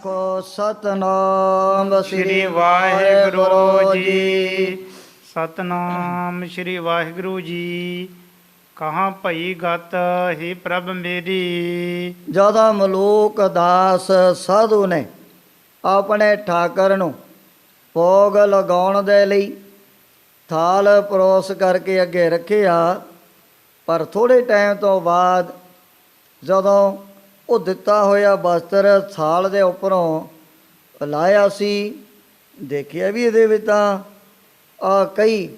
ਆਖੋ ਸਤਨਾਮ ਸ੍ਰੀ ਵਾਹਿਗੁਰੂ ਜੀ। ਸਤਨਾਮ ਸ੍ਰੀ ਵਾਹਿਗੁਰੂ ਜੀ। ਕਹਾਂ ਭਈ ਗਤ ਹੀ ਪ੍ਰਭ ਮੇਰੀ। ਜਦੋਂ ਮਲੂਕ ਦਾਸ ਸਾਧੂ ਨੇ ਆਪਣੇ ਠਾਕਰ ਨੂੰ ਭੋਗ ਲਗਾਉਣ ਦੇ ਲਈ ਥਾਲ ਪਰੋਸ ਕਰਕੇ ਅੱਗੇ ਰੱਖਿਆ, ਪਰ ਥੋੜ੍ਹੇ ਟਾਈਮ ਤੋਂ ਬਾਅਦ ਜਦੋਂ ਉਹ ਦਿੱਤਾ ਹੋਇਆ ਵਸਤਰ ਥਾਲ ਦੇ ਉੱਪਰੋਂ ਲਾਇਆ ਸੀ, ਦੇਖਿਆ ਵੀ ਇਹਦੇ ਵਿੱਚ ਤਾਂ ਕਈ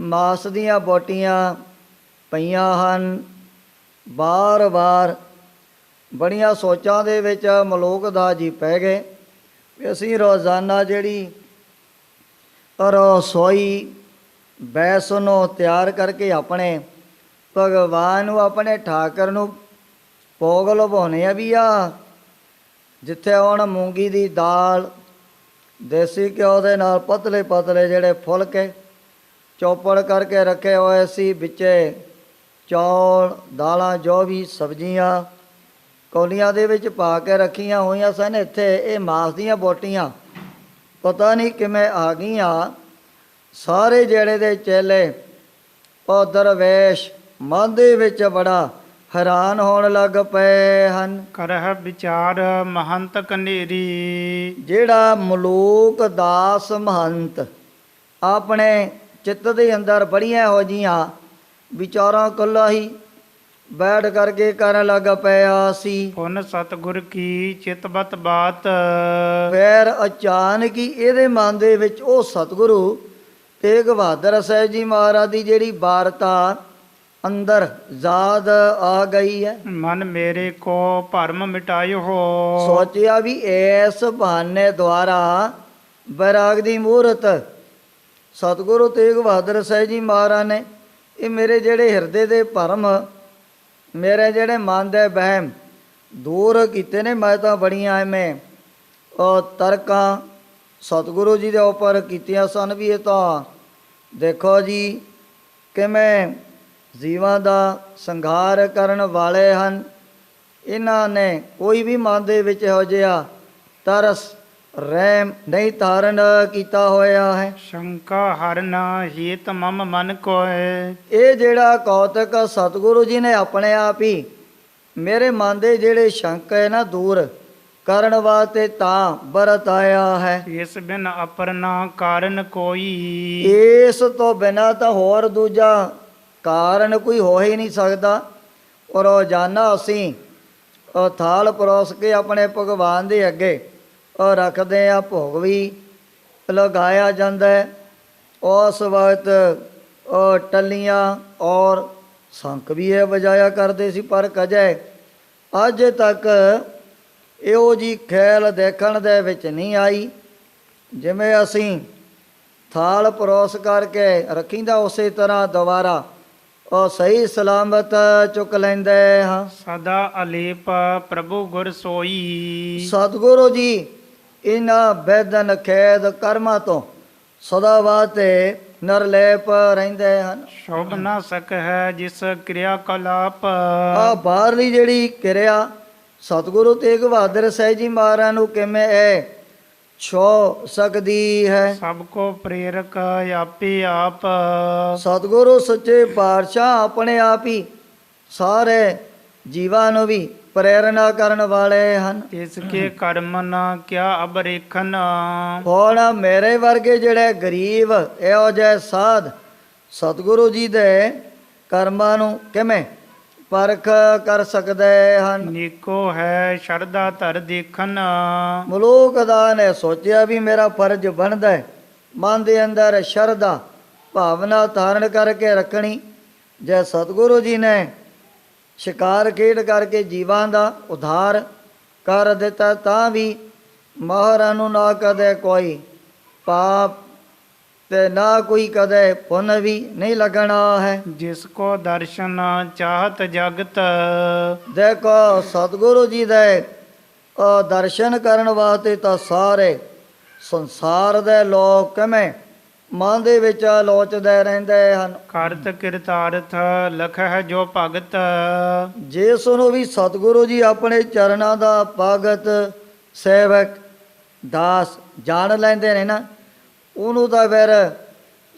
ਮਾਸ ਦੀਆਂ ਬੋਟੀਆਂ ਪਈਆਂ ਹਨ। ਬਾਰ-ਬਾਰ ਬੜੀਆਂ ਸੋਚਾਂ ਦੇ ਵਿੱਚ ਮਲੂਕ ਦਾਸ ਜੀ ਪੈ ਗਏ ਵੀ ਅਸੀਂ ਰੋਜ਼ਾਨਾ ਜਿਹੜੀ ਰਸੋਈ ਬੈਸ ਨੂੰ ਤਿਆਰ ਕਰਕੇ ਆਪਣੇ ਭਗਵਾਨ ਨੂੰ, ਆਪਣੇ ਠਾਕਰ ਨੂੰ ਭੋਗ ਲਵਾਉਂਦੇ ਆ ਵੀ ਆ, ਜਿੱਥੇ ਹੁਣ ਮੂੰਗੀ ਦੀ ਦਾਲ ਦੇਸੀ ਘਿਓ ਦੇ ਨਾਲ ਪਤਲੇ ਪਤਲੇ ਜਿਹੜੇ ਫੁਲਕੇ ਚੌਪੜ ਕਰਕੇ ਰੱਖੇ ਹੋਏ ਸੀ, ਵਿੱਚੇ ਚੌਲ ਦਾਲਾਂ ਜੋ ਵੀ ਸਬਜ਼ੀਆਂ ਕੌਲੀਆਂ ਦੇ ਵਿੱਚ ਪਾ ਕੇ ਰੱਖੀਆਂ ਹੋਈਆਂ ਸਨ। ਇੱਥੇ ਇਹ ਮਾਸ ਦੀਆਂ ਬੋਟੀਆਂ ਪਤਾ ਨਹੀਂ ਕਿਵੇਂ ਆ ਗਈਆਂ। ਸਾਰੇ ਜਿਹੜੇ ਦੇ ਚੇਲੇ ਉਹ ਦਰਵੇਸ਼ ਮਨ ਦੇ ਵਿੱਚ ਬੜਾ ਹੈਰਾਨ ਹੋਣ ਲੱਗ ਪਏ ਹਨ। ਕਰਹਿ ਵਿਚਾਰ ਮਹੰਤ ਕਨੇਰੀ। ਜਿਹੜਾ ਮਲੂਕ ਦਾਸ ਮਹੰਤ ਆਪਣੇ ਚਿੱਤ ਦੇ ਅੰਦਰ ਬੜੀਆਂ ਇਹੋ ਜਿਹੀਆਂ ਵਿਚਾਰਾਂ ਕੱਲਾ ਹੀ ਬੈਠ ਕਰਕੇ ਕਰਨ ਲੱਗ ਪਿਆ ਸੀ। ਪੁਨ ਸਤਿਗੁਰ ਕੀ ਚਿਤਵਤ ਬਾਤ। ਫਿਰ ਅਚਾਨਕ ਹੀ ਇਹਦੇ ਮਨ ਦੇ ਵਿੱਚ ਉਹ ਸਤਿਗੁਰੂ ਤੇਗ ਬਹਾਦਰ ਸਾਹਿਬ ਜੀ ਮਹਾਰਾਜ ਦੀ ਜਿਹੜੀ ਵਾਰਤਾ ਅੰਦਰ ਯਾਦ ਆ ਗਈ ਹੈ। ਮਨ ਮੇਰੇ ਕੋ ਭਰਮ ਮਿਟਾਇਓ। ਸੋਚਿਆ ਵੀ ਇਸ ਬਹਾਨੇ ਦੁਆਰਾ ਬੈਰਾਗ ਦੀ ਮੂਰਤ ਸਤਿਗੁਰੂ ਤੇਗ ਬਹਾਦਰ ਸਾਹਿਬ ਜੀ ਮਹਾਰਾਜ ਨੇ ਇਹ ਮੇਰੇ ਜਿਹੜੇ ਹਿਰਦੇ ਦੇ ਭਰਮ, ਮੇਰੇ ਜਿਹੜੇ ਮਨ ਦੇ ਵਹਿਮ ਦੂਰ ਕੀਤੇ ਨੇ। ਮੈਂ ਤਾਂ ਬੜੀਆਂ ਐਵੇਂ ਤਰਕਾਂ ਸਤਿਗੁਰੂ ਜੀ ਦੇ ਉੱਪਰ ਕੀਤੀਆਂ ਸਨ ਵੀ ਇਹ ਤਾਂ ਦੇਖੋ ਜੀ ਕਿਵੇਂ ਜੀਵਾਂ ਦਾ ਸੰਘਾਰ ਕਰਨ ਵਾਲੇ ਹਨ। ਇਹਨਾਂ ਨੇ ਕੋਈ ਵੀ ਮਨ ਦੇ ਵਿੱਚ ਇਹੋ ਜਿਹਾ ਤਰਸ ਰਹਿਮ ਨਹੀਂ ਧਾਰਨ ਕੀਤਾ ਹੋਇਆ ਹੈ। ਸ਼ੰਕਾ ਹਰਨ ਹੀਤ ਮਮ ਮਨ ਕੋਏ। ਇਹ ਜਿਹੜਾ ਕੌਤਕ ਸਤਿਗੁਰੂ ਜੀ ਨੇ ਆਪਣੇ ਆਪ ਹੀ ਮੇਰੇ ਮਨ ਦੇ ਜਿਹੜੇ ਸ਼ੰਕ ਹੈ ਨਾ ਦੂਰ ਕਰਨ ਵਾਸਤੇ ਤਾਂ ਵਰਤ ਆਇਆ ਹੈ। ਇਸ ਬਿਨ ਅਪਰ ਨਾ ਕਾਰਨ ਕੋਈ। ਇਸ ਤੋਂ ਬਿਨਾਂ ਤਾਂ ਹੋਰ ਦੂਜਾ ਕਾਰਨ ਕੋਈ ਹੋ ਹੀ ਨਹੀਂ ਸਕਦਾ। ਔਰ ਰੋਜ਼ਾਨਾ ਅਸੀਂ ਉਹ ਥਾਲ ਪਰੋਸ ਕੇ ਆਪਣੇ ਭਗਵਾਨ ਦੇ ਅੱਗੇ ਉਹ ਰੱਖਦੇ ਆ, ਭੋਗ ਵੀ ਲਗਾਇਆ ਜਾਂਦਾ ਹੈ। ਉਸ ਵਕਤ ਉਹ ਟੱਲੀਆਂ ਔਰ ਸ਼ੰਖ ਵੀ ਇਹ ਵਜਾਇਆ ਕਰਦੇ ਸੀ, ਪਰ ਕਦੇ ਅੱਜ ਤੱਕ ਇਹੋ ਜਿਹੀ ਖੇਲ ਦੇਖਣ ਦੇ ਵਿੱਚ ਨਹੀਂ ਆਈ। ਜਿਵੇਂ ਅਸੀਂ ਥਾਲ ਪਰੋਸ ਕਰਕੇ ਰੱਖੀਦਾ ਉਸੇ ਤਰ੍ਹਾਂ ਦੁਬਾਰਾ ਉਹ ਸਹੀ ਸਲਾਮਤ ਚੁੱਕ ਲੈਂਦੇ ਹਾਂ। ਸਦਾ ਅਲੇਪ ਪ੍ਰਭੂ ਗੁਰ ਸੋਈ। ਸਤਿਗੁਰੂ ਜੀ ਇਹਨਾਂ ਬੈਦਨ ਖੇਦ ਕਰਮਾਂ ਤੋਂ ਸਦਾ ਵਾਸਤੇ ਨਿਰਲੇਪ ਰਹਿੰਦੇ ਹਨ। ਸ਼ੋਭ ਨਾ ਸਕ ਹੈ ਜਿਸ ਕਿਰਿਆ ਕਲਾਪ। ਆ ਬਾਹਰਲੀ ਜਿਹੜੀ ਕਿਰਿਆ ਸਤਿਗੁਰੂ ਤੇਗ ਬਹਾਦਰ ਸਾਹਿਬ ਜੀ ਮਹਾਰਾਜ ਨੂੰ ਕਿਵੇਂ ਇਹ ਛੋ ਸਕਦੀ ਹੈ। ਸਭ ਕੋ ਪ੍ਰੇਰਕ ਆਪੇ ਆਪ। ਸਤਿਗੁਰੂ ਸੱਚੇ ਪਾਤਸ਼ਾਹ ਆਪਣੇ ਆਪ ਹੀ ਸਾਰੇ ਜੀਵਾਂ ਨੂੰ ਵੀ ਪ੍ਰੇਰਨਾ ਕਰਨ ਵਾਲੇ ਹਨ। ਇਸ ਕੇ ਕਰਮ ਨਾ ਕਿਆ ਅਬਰੇਖਨ। ਹੁਣ ਮੇਰੇ ਵਰਗੇ ਜਿਹੜੇ ਗਰੀਬ ਇਹੋ ਜਿਹੇ ਸਾਧ ਸਤਿਗੁਰੂ ਜੀ ਦੇ ਕਰਮਾਂ ਨੂੰ ਕਿਵੇਂ ਪਰਖ ਕਰ ਸਕਦੇ ਹਨ। ਨੀਕੋ ਹੈ ਸ਼ਰਧਾ ਧਰ ਦੇਖਨ। ਮਲੂਕ ਦਾ ਨੇ ਸੋਚਿਆ ਵੀ ਮੇਰਾ ਫਰਜ਼ ਬਣਦਾ ਹੈ ਮਨ ਦੇ ਅੰਦਰ ਸ਼ਰਧਾ ਭਾਵਨਾ ਧਾਰਨ ਕਰਕੇ ਰੱਖਣੀ। ਜੇ ਸਤਿਗੁਰੂ ਜੀ ਨੇ ਸ਼ਿਕਾਰ ਖੇਡ ਕਰਕੇ ਜੀਵਾਂ ਦਾ ਉਧਾਰ ਕਰ ਦਿੱਤਾ ਤਾਂ ਵੀ ਮਹਾਰਾਜ ਨੂੰ ਨਾ ਕਦੇ ਕੋਈ ਪਾਪ ਤੇ ਨਾ ਕੋਈ ਕਦੇ ਪੁੰਨ ਵੀ ਨਹੀਂ ਲੱਗਣਾ ਹੈ। ਜਿਸ ਕੋ ਦਰਸ਼ਨ ਚਾਹਤ ਜਗਤ। ਦੇਖੋ ਸਤਿਗੁਰੂ ਜੀ ਦੇ ਦਰਸ਼ਨ ਕਰਨ ਵਾਸਤੇ ਤਾਂ ਸਾਰੇ ਸੰਸਾਰ ਦੇ ਲੋਕ ਕਿਵੇਂ ਮਨ ਦੇ ਵਿੱਚ ਲੋਚਦੇ ਰਹਿੰਦੇ ਹਨ। ਕਰਤ ਕਿਰਤਾਰਥ ਲਖ ਹੈ ਜੋ ਭਗਤ। ਜਿਸ ਨੂੰ ਵੀ ਸਤਿਗੁਰੂ ਜੀ ਆਪਣੇ ਚਰਨਾਂ ਦਾ ਭਗਤ ਸੇਵਕ ਦਾਸ ਜਾਣ ਲੈਂਦੇ ਨੇ ਨਾ, ਉਹਨੂੰ ਤਾਂ ਫਿਰ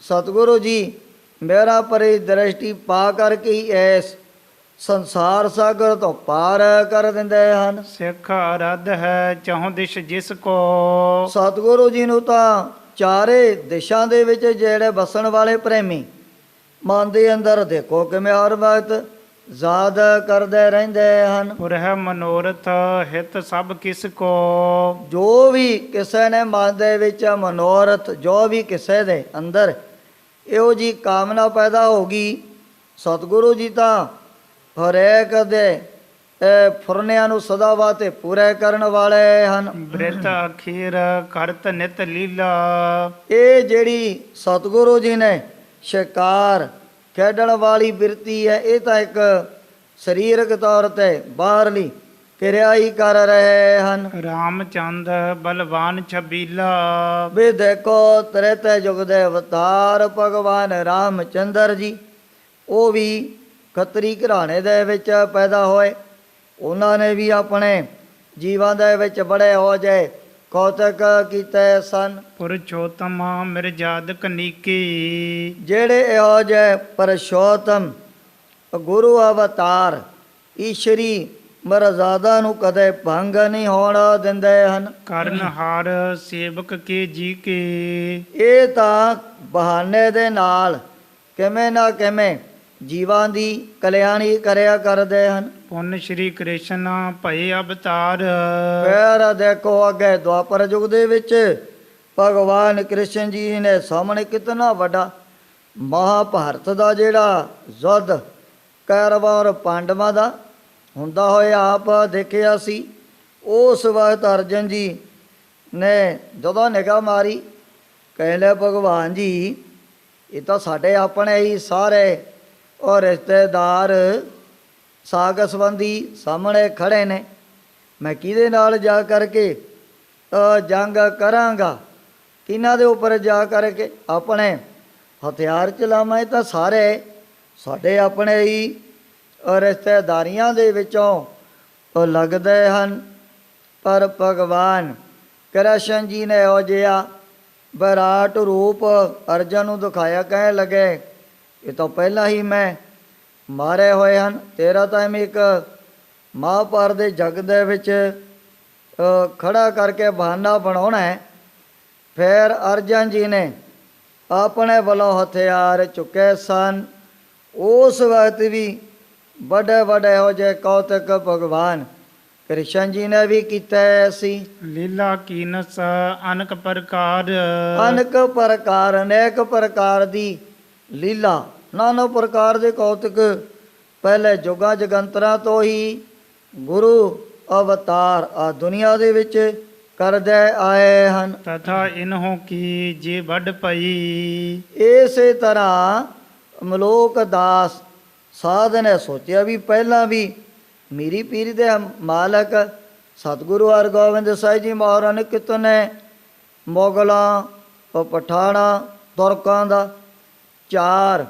ਸਤਿਗੁਰੂ ਜੀ ਮੇਰਾ ਪਰੀ ਦ੍ਰਿਸ਼ਟੀ ਪਾ ਕਰਕੇ ਹੀ ਇਸ ਸੰਸਾਰ ਸਾਗਰ ਤੋਂ ਪਾਰ ਕਰ ਦਿੰਦੇ ਹਨ। ਸਿੱਖ ਅਰਧ ਹੈ ਚਹੁ ਦਿਸ਼ ਜਿਸ ਕੋ। ਸਤਿਗੁਰੂ ਜੀ ਨੂੰ ਤਾਂ ਚਾਰੇ ਦਿਸ਼ਾ ਦੇ ਵਿੱਚ ਜਿਹੜੇ ਵਸਣ ਵਾਲੇ ਪ੍ਰੇਮੀ ਮਨ ਦੇ ਅੰਦਰ ਦੇਖੋ ਕਿਵੇਂ ਹਰ ਵਕਤ ਯਾਦ ਕਰਦੇ ਰਹਿੰਦੇ ਹਨ। ਪੁਰਹਿ ਮਨੋਰਥ ਹਿਤ ਸਭ ਕਿਸ ਕੋ। ਜੋ ਵੀ ਕਿਸੇ ਨੇ ਮਨ ਦੇ ਵਿੱਚ ਮਨੋਰਥ, ਜੋ ਵੀ ਕਿਸੇ ਦੇ ਅੰਦਰ ਇਹੋ ਜੀ ਕਾਮਨਾ ਪੈਦਾ ਹੋ ਗਈ, ਸਤਿਗੁਰੂ ਜੀ ਤਾਂ ਹਰੇਕ ਦੇ ਫੁਰਨਿਆਂ ਨੂੰ ਸਦਾ ਵਾਸਤੇ ਪੂਰੇ ਕਰਨ ਵਾਲੇ ਹਨ। ਬ੍ਰਿਤ ਅਖੀਰ ਕਰਤ ਨਿਤ ਲੀਲਾ। ਇਹ ਜਿਹੜੀ ਸਤਿਗੁਰੂ ਜੀ ਨੇ ਸ਼ਿਕਾਰ ਖੇਡਣ ਵਾਲੀ ਬਿਰਤੀ ਹੈ, ਇਹ ਤਾਂ ਇੱਕ ਸਰੀਰਕ ਤੌਰ ਤੇ ਬਾਹਰਲੀ ਕਿਰਿਆ ਹੀ ਕਰ ਰਹੇ ਹਨ। ਰਾਮਚੰਦ ਬਲਵਾਨ ਛਬੀਲਾ। ਵੀ ਦੇਖੋ ਤ੍ਰੇਤੇ ਯੁਗ ਦੇ ਅਵਤਾਰ ਭਗਵਾਨ ਰਾਮਚੰਦਰ ਜੀ, ਉਹ ਵੀ ਖੱਤਰੀ ਘਰਾਣੇ ਦੇ ਵਿੱਚ ਪੈਦਾ ਹੋਏ। ਉਹਨਾਂ ਨੇ ਵੀ ਆਪਣੇ ਜੀਵਾਂ ਦੇ ਵਿੱਚ ਬੜੇ ਹੋ ਜੇ ਕੌਤਕ ਕੀਤੇ ਸਨ। ਪੁਰਸ਼ੋਤਮ ਮਿਰਜਾਦ ਕਨੀਕੀ। ਜਿਹੜੇ ਇਹੋ ਜਿਹੇ ਪਰਸ਼ੋਤਮ ਗੁਰੂ ਅਵਤਾਰ ਈਸ਼ਰੀ ਮਰਜ਼ਾਦਾ ਨੂੰ ਕਦੇ ਭੰਗ ਨਹੀਂ ਹੋਣ ਦਿੰਦੇ ਹਨ। ਕਰਨਹਾਰ ਸੇਵਕ ਕੇ ਜੀ ਕੇ। ਇਹ ਤਾਂ ਬਹਾਨੇ ਦੇ ਨਾਲ ਕਿਵੇਂ ਨਾ ਕਿਵੇਂ ਜੀਵਾਂ ਦੀ ਕਲਿਆਣੀ ਕਰਿਆ ਕਰਦੇ ਹਨ। ਪੁੰਨ ਸ਼੍ਰੀ ਕ੍ਰਿਸ਼ਨ ਭਏ ਅਵਤਾਰ। ਫਿਰ ਦੇਖੋ ਅੱਗੇ ਦੁਆਪਰ ਯੁਗ ਦੇ ਵਿੱਚ ਭਗਵਾਨ ਕ੍ਰਿਸ਼ਨ ਜੀ ਨੇ ਸਾਹਮਣੇ ਕਿਤਨਾ ਵੱਡਾ ਮਹਾਭਾਰਤ ਦਾ ਜਿਹੜਾ ਯੁੱਧ ਕੌਰਵਾਂ ਪਾਂਡਵਾਂ ਦਾ ਹੁੰਦਾ ਹੋਇਆ ਆਪ ਦੇਖਿਆ ਸੀ। ਉਸ ਵਕਤ ਅਰਜਨ ਜੀ ਨੇ ਜਦੋਂ ਨਿਗਾਹ ਮਾਰੀ, ਕਹਿੰਦੇ ਭਗਵਾਨ ਜੀ ਇਹ ਤਾਂ ਸਾਡੇ ਆਪਣੇ ਹੀ ਸਾਰੇ ਔਰ ਰਿਸ਼ਤੇਦਾਰ ਸਾਗ ਸੰਬੰਧੀ ਸਾਹਮਣੇ ਖੜੇ ਨੇ, ਮੈਂ ਕਿਹਦੇ ਨਾਲ ਜਾ ਕਰਕੇ ਜੰਗ ਕਰਾਂਗਾ, ਕਿਹਨਾਂ ਦੇ ਉੱਪਰ ਜਾ ਕਰਕੇ ਆਪਣੇ ਹਥਿਆਰ ਚਲਾਵਾਂ? ਇਹ ਤਾਂ ਸਾਰੇ ਸਾਡੇ ਆਪਣੇ ਹੀ ਰਿਸ਼ਤੇਦਾਰੀਆਂ ਦੇ ਵਿੱਚੋਂ ਲੱਗਦੇ ਹਨ। ਪਰ ਭਗਵਾਨ ਕ੍ਰਿਸ਼ਨ ਜੀ ਨੇ ਇਹੋ ਜਿਹਾ ਵਿਰਾਟ ਰੂਪ ਅਰਜਨ ਨੂੰ ਦਿਖਾਇਆ, ਕਹਿਣ ਲੱਗੇ ਇਹ ਤਾਂ ਪਹਿਲਾਂ ਹੀ ਮੈਂ ਮਾਰੇ ਹੋਏ ਹਨ, ਤੇਰਾ ਤਾਂ ਐਵੇਂ ਇੱਕ ਮਹਾਂਭਾਰਤ ਦੇ ਜੱਗ ਦੇ ਵਿੱਚ ਖੜਾ ਕਰਕੇ ਬਹਾਨਾ ਬਣਾਉਣਾ ਹੈ। ਫਿਰ ਅਰਜਨ ਜੀ ਨੇ ਆਪਣੇ ਵੱਲੋਂ ਹਥਿਆਰ ਚੁੱਕੇ ਸਨ। ਉਸ ਵਕਤ ਵੀ ਵੱਡੇ ਵੱਡੇ ਇਹੋ ਜਿਹੇ ਕੌਤਕ ਭਗਵਾਨ ਕ੍ਰਿਸ਼ਨ ਜੀ ਨੇ ਵੀ ਕੀਤੇ ਸੀ। ਲੀਲਾ ਕੀਨਸ ਅਨਕ ਪ੍ਰਕਾਰ। ਅਨੇਕ ਪ੍ਰਕਾਰ, ਅਨੇਕ ਪ੍ਰਕਾਰ ਦੀ ਲੀਲਾ, ਨਾਨਾ ਪ੍ਰਕਾਰ ਦੇ ਕੌਤਕ ਪਹਿਲੇ ਜੁਗਾਂ ਜਗੰਤਰਾਂ ਤੋਂ ਹੀ ਗੁਰੂ ਅਵਤਾਰ ਆ ਦੁਨੀਆ ਦੇ ਵਿੱਚ ਕਰਦੇ ਆਏ ਹਨ। ਤਥਾ ਇਨਹੋਂ ਕੀ ਜੇ ਵੱਡ ਪਈ। ਇਸੇ ਤਰ੍ਹਾਂ ਮਲੋਕ ਦਾਸ ਸਾਧ ਨੇ ਸੋਚਿਆ ਵੀ ਪਹਿਲਾਂ ਵੀ ਮੇਰੀ ਪੀਰੀ ਦੇ ਮਾਲਕ ਸਤਿਗੁਰੂ ਹਰਗੋਬਿੰਦ ਸਾਹਿਬ ਜੀ ਮਹਾਰਾਜ ਨੇ ਕਿਤਨੇ ਮੁਗਲਾਂ, ਪਠਾਣਾ, ਤੁਰਕਾਂ ਦਾ 4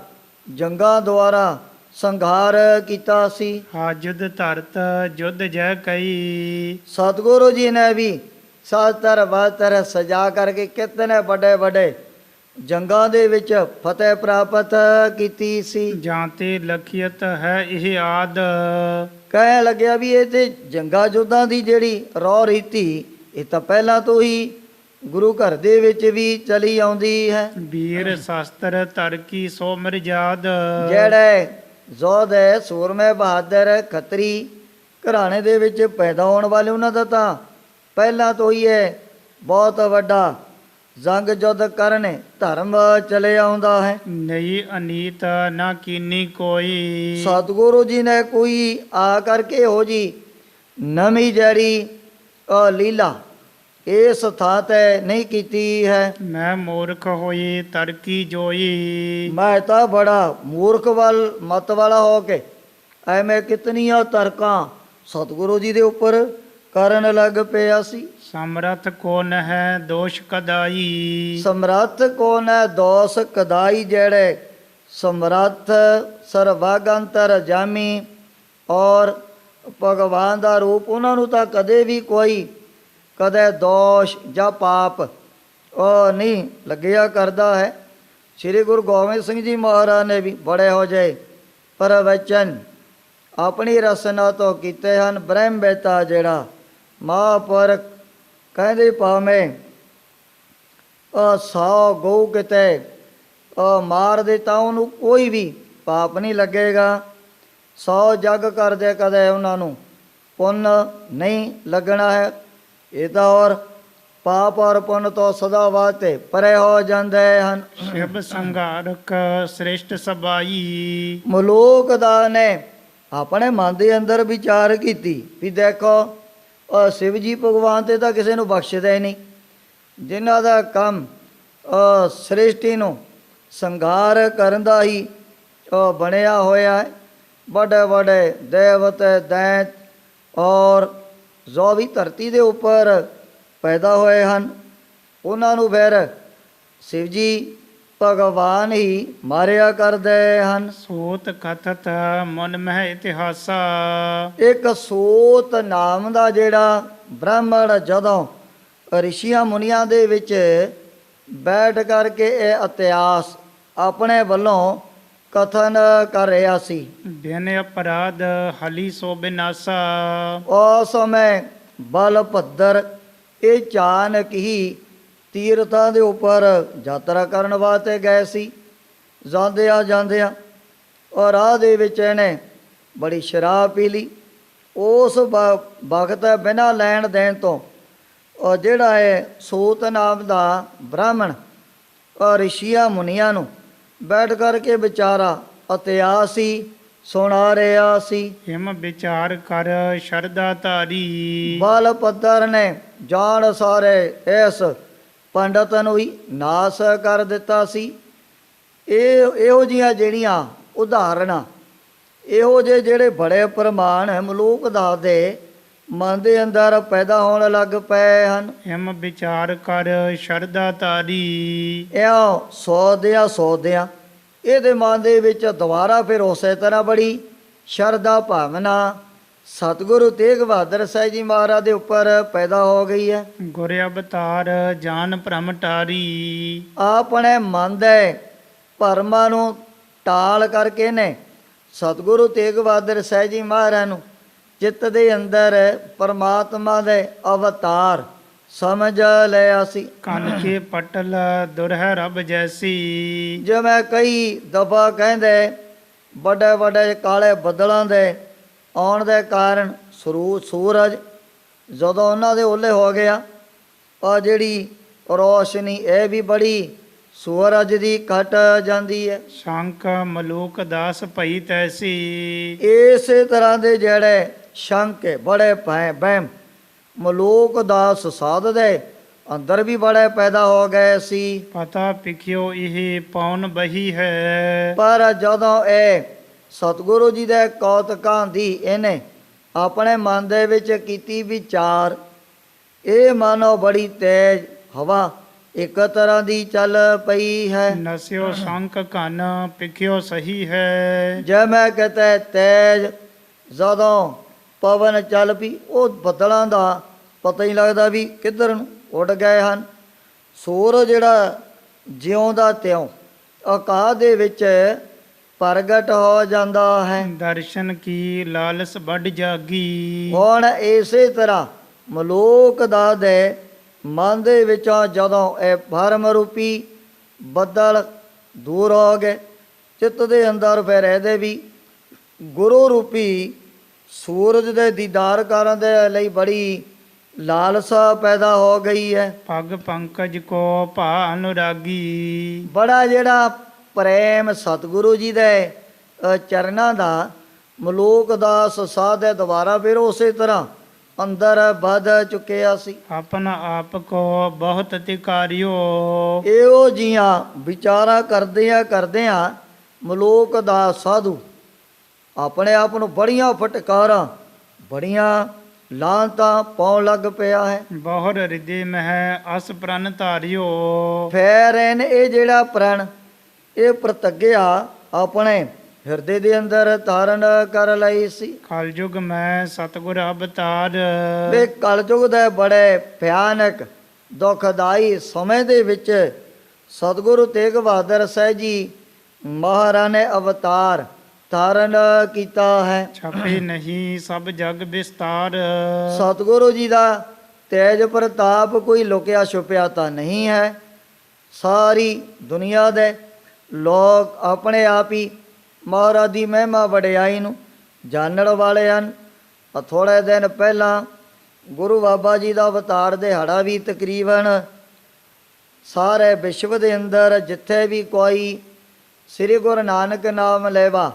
ਜੰਗਾਂ ਦੁਆਰਾ ਸੰਘਾਰ ਕੀਤਾ ਸੀ। ਹਾਜੁਦ ਧਰਤ ਜੁਦ ਜੈ ਕਈ। ਸਤਿਗੁਰੂ ਜੀ ਨੇ ਵੀ ਸਾਤਰ ਬਾਤਰ ਸਜਾ ਕਰਕੇ ਕਿਤਨੇ ਵੱਡੇ ਵੱਡੇ ਜੰਗਾਂ ਦੇ ਵਿੱਚ ਫਤਿਹ ਪ੍ਰਾਪਤ ਕੀਤੀ ਸੀ। ਜਾਂ ਤੇ ਲਖੀਅਤ ਹੈ ਇਹ ਆਦ। ਕਹਿਣ ਲੱਗਿਆ ਵੀ ਇਹ ਤੇ ਜੰਗਾਂ ਯੁੱਧਾਂ ਦੀ ਜਿਹੜੀ ਰੌ ਰੀਤੀ ਇਹ ਤਾਂ ਪਹਿਲਾਂ ਤੋਂ ਹੀ ਗੁਰੂ ਘਰ ਦੇ ਵਿੱਚ ਵੀ ਚਲੀ ਆਉਂਦੀ ਹੈ। ਵੀਰ ਸ਼ਾਸਤਰ ਧਰ ਕੀ ਸੋ ਮਿਰਜਾਦ। ਜਿਹੜੇ ਯੋਧੇ ਸੂਰਮੇ ਬਹਾਦਰ ਖੱਤਰੀ ਘਰਾਣੇ ਦੇ ਵਿੱਚ ਪੈਦਾ ਹੋਣ ਵਾਲੇ ਉਹਨਾਂ ਦਾ ਤਾਂ ਪਹਿਲਾਂ ਤੋਂ ਹੀ ਇਹ ਬਹੁਤ ਵੱਡਾ ਜੰਗ ਯੁੱਧ ਕਰਨੇ ਧਰਮ ਚਲੇ ਆਉਂਦਾ ਹੈ। ਨਹੀਂ ਅਨੀਤ ਨਾ ਕੀਨੀ ਕੋਈ। ਸਤਿਗੁਰੂ ਜੀ ਨੇ ਕੋਈ ਆ ਕਰਕੇ ਇਹੋ ਜੀ ਨਵੀਂ ਜਿਹੜੀ ਲੀਲਾ ਇਸ ਥਾਂ ਤੇ ਨਹੀਂ ਕੀਤੀ ਹੈ। ਮੈਂ ਮੂਰਖ ਹੋਈ ਤਰਕੀ ਜੋਈ। ਮੈਂ ਤਾਂ ਬੜਾ ਮੂਰਖ ਮਤ ਵਾਲਾ ਹੋ ਕੇ ਐਵੇਂ ਕਿਤਨੀਆਂ ਤਰਕਾਂ ਸਤਿਗੁਰੂ ਜੀ ਦੇ ਉੱਪਰ ਕਰਨ ਲੱਗ ਪਿਆ ਸੀ। ਸਮਰਥ ਕੋਨ ਹੈ ਦੋਸ਼ ਕਦਾਈ। ਸਮਰੱਥ ਕੌਣ ਹੈ ਦੋਸ਼ ਕਦਾਈ। ਜਿਹੜੇ ਸਮਰੱਥ ਸਰਵਾਗੰਤਰ ਜਾਮੀ ਔਰ ਭਗਵਾਨ ਦਾ ਰੂਪ, ਉਹਨਾਂ ਨੂੰ ਤਾਂ ਕਦੇ ਵੀ ਕੋਈ ਕਦੇ ਦੋਸ਼ ਜਾਂ ਪਾਪ ਉਹ ਨਹੀਂ ਲੱਗਿਆ ਕਰਦਾ ਹੈ। ਸ੍ਰੀ ਗੁਰੂ ਗੋਬਿੰਦ ਸਿੰਘ ਜੀ ਮਹਾਰਾਜ ਨੇ ਵੀ ਬੜੇ ਹੋ ਜਾਏ ਪ੍ਰਵਚਨ ਆਪਣੀ ਰਸਨਾ ਤੋਂ ਕੀਤੇ ਹਨ। ਬ੍ਰਹਮ ਬੇਤਾ ਜਿਹੜਾ ਮਹਾਂਪੁਰਖ ਕਹਿੰਦੇ ਭਾਵੇਂ 100 ਗਊ ਕਿਤੇ ਮਾਰ ਦਿੱਤਾ ਉਹਨੂੰ ਕੋਈ ਵੀ ਪਾਪ ਨਹੀਂ ਲੱਗੇਗਾ। 100 ਜੱਗ ਕਰਦੇ ਕਦੇ ਉਹਨਾਂ ਨੂੰ ਪੁੰਨ ਨਹੀਂ ਲੱਗਣਾ ਹੈ। ਇਹ ਤਾਂ ਔਰ ਪਾਪ ਔਰ ਪੁੰਨ ਤੋਂ ਸਦਾ ਵਾਸਤੇ ਪਰੇ ਹੋ ਜਾਂਦੇ ਹਨ। ਸ਼ਿਵ ਸੰਘਾਰਕ ਸ੍ਰੇਸ਼ਟ ਸਬਾਈ। ਮਲੂਕ ਦਾ ਨੇ ਆਪਣੇ ਮਨ ਦੇ ਅੰਦਰ ਵਿਚਾਰ ਕੀਤੀ ਵੀ ਦੇਖੋ ਸ਼ਿਵ ਜੀ ਭਗਵਾਨ ਤੇ ਤਾਂ ਕਿਸੇ ਨੂੰ ਬਖਸ਼ਦੇ ਨਹੀਂ। ਜਿਨ੍ਹਾਂ ਦਾ ਕੰਮ ਸ੍ਰਿਸ਼ਟੀ ਨੂੰ ਸੰਘਾਰ ਕਰਨ ਦਾ ਹੀ ਬਣਿਆ ਹੋਇਆ ਹੈ। ਵੱਡੇ ਵੱਡੇ ਦੇਵਤੇ ਦੈਂਤ ਔਰ ਜੋ ਵੀ ਧਰਤੀ ਦੇ ਉੱਪਰ ਪੈਦਾ ਹੋਏ ਹਨ ਉਹਨਾਂ ਨੂੰ ਫਿਰ ਸ਼ਿਵ ਜੀ ਭਗਵਾਨ ਹੀ ਮਾਰਿਆ ਕਰਦੇ ਹਨ। ਸੋਤ ਕਥਤ ਮਨ ਮਹਿ ਇਤਿਹਾਸਾ। ਇੱਕ ਸੋਤ ਨਾਮ ਦਾ ਜਿਹੜਾ ਬ੍ਰਾਹਮਣ ਜਦੋਂ ਰਿਸ਼ੀਆਂ ਮੁਨੀਆਂ ਦੇ ਵਿੱਚ ਬੈਠ ਕਰਕੇ ਇਹ ਇਤਿਹਾਸ ਆਪਣੇ ਵੱਲੋਂ ਕਥਨ ਕਰ ਰਿਹਾ ਸੀ। ਬਿਨ ਅਪਰਾਧ ਹਲੀ ਸੋ ਬਿਨਾਸਾ। ਉਸ ਸਮੇਂ ਬਲਭੱਦਰ ਇਹ ਚਾਨਕ ਹੀ ਤੀਰਥਾਂ ਦੇ ਉੱਪਰ ਯਾਤਰਾ ਕਰਨ ਵਾਸਤੇ ਗਏ ਸੀ। ਜਾਂਦਿਆਂ ਔਰ ਰਾਹ ਦੇ ਵਿੱਚ ਇਹਨੇ ਬੜੀ ਸ਼ਰਾਬ ਪੀ ਲਈ। ਉਸ ਵਕਤ ਬਿਨਾਂ ਲੈਣ ਦੇਣ ਤੋਂ ਉਹ ਜਿਹੜਾ ਹੈ ਸੂਤ ਨਾਮ ਦਾ ਬ੍ਰਾਹਮਣ ਰਿਸ਼ੀਆਂ ਮੁਨੀਆਂ ਨੂੰ ਬੈਠ ਕਰਕੇ ਵਿਚਾਰਾ ਇਤਿਹਾਸ ਹੀ ਸੁਣਾ ਰਿਹਾ ਸੀ। ਹਿਮ ਵਿਚਾਰ ਕਰ ਸ਼ਰਧਾ ਧਾਰੀ। ਬਲਭੱਦਰ ਨੇ ਜਾਣ ਸਾਰੇ ਇਸ ਪੰਡਤ ਨੂੰ ਹੀ ਨਾਸ ਕਰ ਦਿੱਤਾ ਸੀ। ਇਹੋ ਜਿਹੀਆਂ ਜਿਹੜੀਆਂ ਉਦਾਹਰਨਾਂ ਇਹੋ ਜਿਹੇ ਜਿਹੜੇ ਬੜੇ ਪ੍ਰਮਾਣ ਮਲੂਕ ਦਾਸ ਦੇ ਮਨ ਦੇ ਅੰਦਰ ਪੈਦਾ ਹੋਣ ਲੱਗ ਪਏ ਹਨ। ਹਿਮ ਵਿਚਾਰ ਕਰ ਸ਼ਰਧਾ ਧਾਰੀ। ਇਉਂ ਸੋਧਦਿਆਂ ਇਹਦੇ ਮਨ ਦੇ ਵਿੱਚ ਦੁਬਾਰਾ ਫਿਰ ਉਸੇ ਤਰ੍ਹਾਂ ਬੜੀ ਸ਼ਰਧਾ ਭਾਵਨਾ ਸਤਿਗੁਰੂ ਤੇਗ ਬਹਾਦਰ ਸਾਹਿਬ ਜੀ ਮਹਾਰਾਜ ਦੇ ਉੱਪਰ ਪੈਦਾ ਹੋ ਗਈ ਹੈ। ਗੁਰ ਅਵਤਾਰ ਜਾਨ ਭ੍ਰਮ ਟਾਰੀ। ਆਪਣੇ ਮਨ ਦੇ ਭਰਮਾਂ ਨੂੰ ਟਾਲ ਕਰਕੇ ਨੇ ਸਤਿਗੁਰੂ ਤੇਗ ਬਹਾਦਰ ਸਾਹਿਬ ਜੀ ਮਹਾਰਾਜ ਨੂੰ ਚਿੱਤ ਦੇ ਅੰਦਰ ਪਰਮਾਤਮਾ ਦੇ ਅਵਤਾਰ ਸਮਝ ਲਿਆ ਸੀ। ਕੰਨ ਕੇ ਪਟਲ ਦੁਰਹਿ ਰੱਬ ਜੈਸੀ। ਜਿਵੇਂ ਕਈ ਦਫਾ ਕਹਿੰਦੇ ਵੱਡੇ ਵੱਡੇ ਕਾਲੇ ਬੱਦਲਾਂ ਦੇ ਆਉਣ ਦੇ ਕਾਰਨ ਸੂਰਜ ਜਦੋਂ ਉਹਨਾਂ ਦੇ ਓਲੇ ਹੋ ਗਿਆ ਆ ਜਿਹੜੀ ਰੋਸ਼ਨੀ ਇਹ ਵੀ ਬੜੀ ਸੂਰਜ ਦੀ ਘਟ ਜਾਂਦੀ ਹੈ। ਸ਼ੰਕ ਮਲੂਕ ਦਾਸ ਭਈ ਤੈਸੀ। ਇਸੇ ਤਰ੍ਹਾਂ ਦੇ ਜਿਹੜੇ ਸ਼ੰਕ ਬੜੇ ਵਹਿਮ ਮਲੂਕ ਦਾਸ ਸਾਧ ਦੇ ਅੰਦਰ ਵੀ ਬੜੇ ਪੈਦਾ ਹੋ ਗਏ ਸੀ। ਪਤਾ ਪਿਖਿਓ ਇਹ ਪੌਣ ਬਹੀ ਹੈ। ਪਰ ਜਦੋਂ ਇਹ ਸਤਿਗੁਰੂ ਜੀ ਦੇ ਕੌਤਕਾਂ ਦੀ ਇਹਨੇ ਆਪਣੇ ਮਨ ਦੇ ਵਿੱਚ ਕੀਤੀ ਵਿਚਾਰ ਇਹ ਮਾਨੋ ਬੜੀ ਤੇਜ਼ ਹਵਾ ਇੱਕ ਤਰ੍ਹਾਂ ਦੀ ਚੱਲ ਪਈ ਹੈ। ਨਸਿਓ ਸ਼ੰਕ ਘਨ ਪਿਖਿਓ ਸਹੀ ਹੈ। ਜਿਵੇਂ ਕਿਤੇ ਤੇਜ਼ ਜਦੋਂ ਪਵਨ ਚੱਲ ਪਈ ਉਹ ਬੱਦਲਾਂ ਦਾ ਪਤਾ ਹੀ ਲੱਗਦਾ ਵੀ ਕਿੱਧਰ ਨੂੰ ਉੱਡ ਗਏ ਹਨ। ਸੂਰਜ ਜਿਹੜਾ ਜਿਉਂਦਾ ਤਿਉਂ ਆਕਾਸ਼ ਦੇ ਵਿੱਚ ਪ੍ਰਗਟ ਹੋ ਜਾਂਦਾ ਹੈ। ਦਰਸ਼ਨ ਕੀ ਲਾਲਸ ਵੱਡ ਜਾਗੀ। ਹੁਣ ਇਸੇ ਤਰ੍ਹਾਂ ਮਲੂਕ ਦਾ ਦੇ ਮਨ ਦੇ ਵਿੱਚੋਂ ਜਦੋਂ ਇਹ ਭਰਮ ਰੂਪੀ ਬੱਦਲ ਦੂਰ ਹੋ ਗਏ ਚਿੱਤ ਦੇ ਅੰਦਰ ਫਿਰ ਇਹਦੇ ਵੀ ਗੁਰੂ ਰੂਪੀ ਸੂਰਜ ਦੇ ਦੀਦਾਰ ਕਰਨ ਦੇ ਲਈ ਬੜੀ ਲਾਲਸਾ ਪੈਦਾ ਹੋ ਗਈ ਹੈ। ਪੱਗ ਪੰਕਜ ਕੋ ਭਾ ਅਨੁਰਾਗੀ। ਬੜਾ ਜਿਹੜਾ ਪ੍ਰੇਮ ਸਤਿਗੁਰੂ ਜੀ ਦੇ ਚਰਨਾਂ ਦਾ ਮਲੂਕ ਦਾਸ ਸਾਧ ਦੇ ਦੁਆਰਾ ਫਿਰ ਉਸੇ ਤਰ੍ਹਾਂ ਅੰਦਰ ਵੱਧ ਚੁੱਕਿਆ ਸੀ। ਆਪਣਾ ਆਪ ਕੋ ਬਹੁਤ ਤਿਕਾਰਿਓ। ਇਹੋ ਜੀਆਂ ਵਿਚਾਰਾਂ ਕਰਦਿਆਂ ਮਲੂਕ ਦਾ ਸਾਧੂ ਆਪਣੇ ਆਪ ਨੂੰ ਬੜੀਆਂ ਫਟਕਾਰਾਂ ਬੜੀਆਂ ਲਾਂਤਾਂ ਪਾਉਣ ਲੱਗ ਪਿਆ ਹੈ। ਬਹੁਰ ਹਿਰਦੇ ਮਹਿ ਅਸ ਪ੍ਰਣ ਧਾਰਿਓ। ਫੇਰ ਇਹਨੇ ਇਹ ਜਿਹੜਾ ਪ੍ਰਣ ਇਹ ਪ੍ਰਤੱਗਿਆ ਆਪਣੇ ਹਿਰਦੇ ਦੇ ਅੰਦਰ ਧਾਰਨ ਕਰ ਲਈ ਸੀ। ਕਲਯੁਗ ਮੈਂ ਸਤਿਗੁਰ ਅਵਤਾਰ। ਵੇ ਕਲਯੁਗ ਦੇ ਬੜੇ ਭਿਆਨਕ ਦੁਖਦਾਈ ਸਮੇਂ ਦੇ ਵਿੱਚ ਸਤਿਗੁਰੂ ਤੇਗ ਬਹਾਦਰ ਸਾਹਿਬ ਜੀ ਮਹਾਰਾਜ ਨੇ ਅਵਤਾਰ ਧਾਰਨ ਕੀਤਾ ਹੈ। ਛਪੇ ਨਹੀਂ ਸਭ ਜਗ ਵਿਸਤਾਰ। ਸਤਿਗੁਰੂ ਜੀ ਦਾ ਤੇਜ ਪ੍ਰਤਾਪ ਕੋਈ ਲੁਕਿਆ ਛੁਪਿਆ ਤਾਂ ਨਹੀਂ ਹੈ। ਸਾਰੀ ਦੁਨੀਆ ਦੇ ਲੋਕ ਆਪਣੇ ਆਪ ਹੀ ਮਹਾਰਾਜ ਦੀ ਮਹਿਮਾ ਵਡਿਆਈ ਨੂੰ ਜਾਣਨ ਵਾਲੇ ਹਨ। ਥੋੜ੍ਹੇ ਦਿਨ ਪਹਿਲਾਂ ਗੁਰੂ ਬਾਬਾ ਜੀ ਦਾ ਅਵਤਾਰ ਦਿਹਾੜਾ ਵੀ ਤਕਰੀਬਨ ਸਾਰੇ ਵਿਸ਼ਵ ਦੇ ਅੰਦਰ ਜਿੱਥੇ ਵੀ ਕੋਈ ਸ੍ਰੀ ਗੁਰੂ ਨਾਨਕ ਨਾਮ ਲੈਵਾ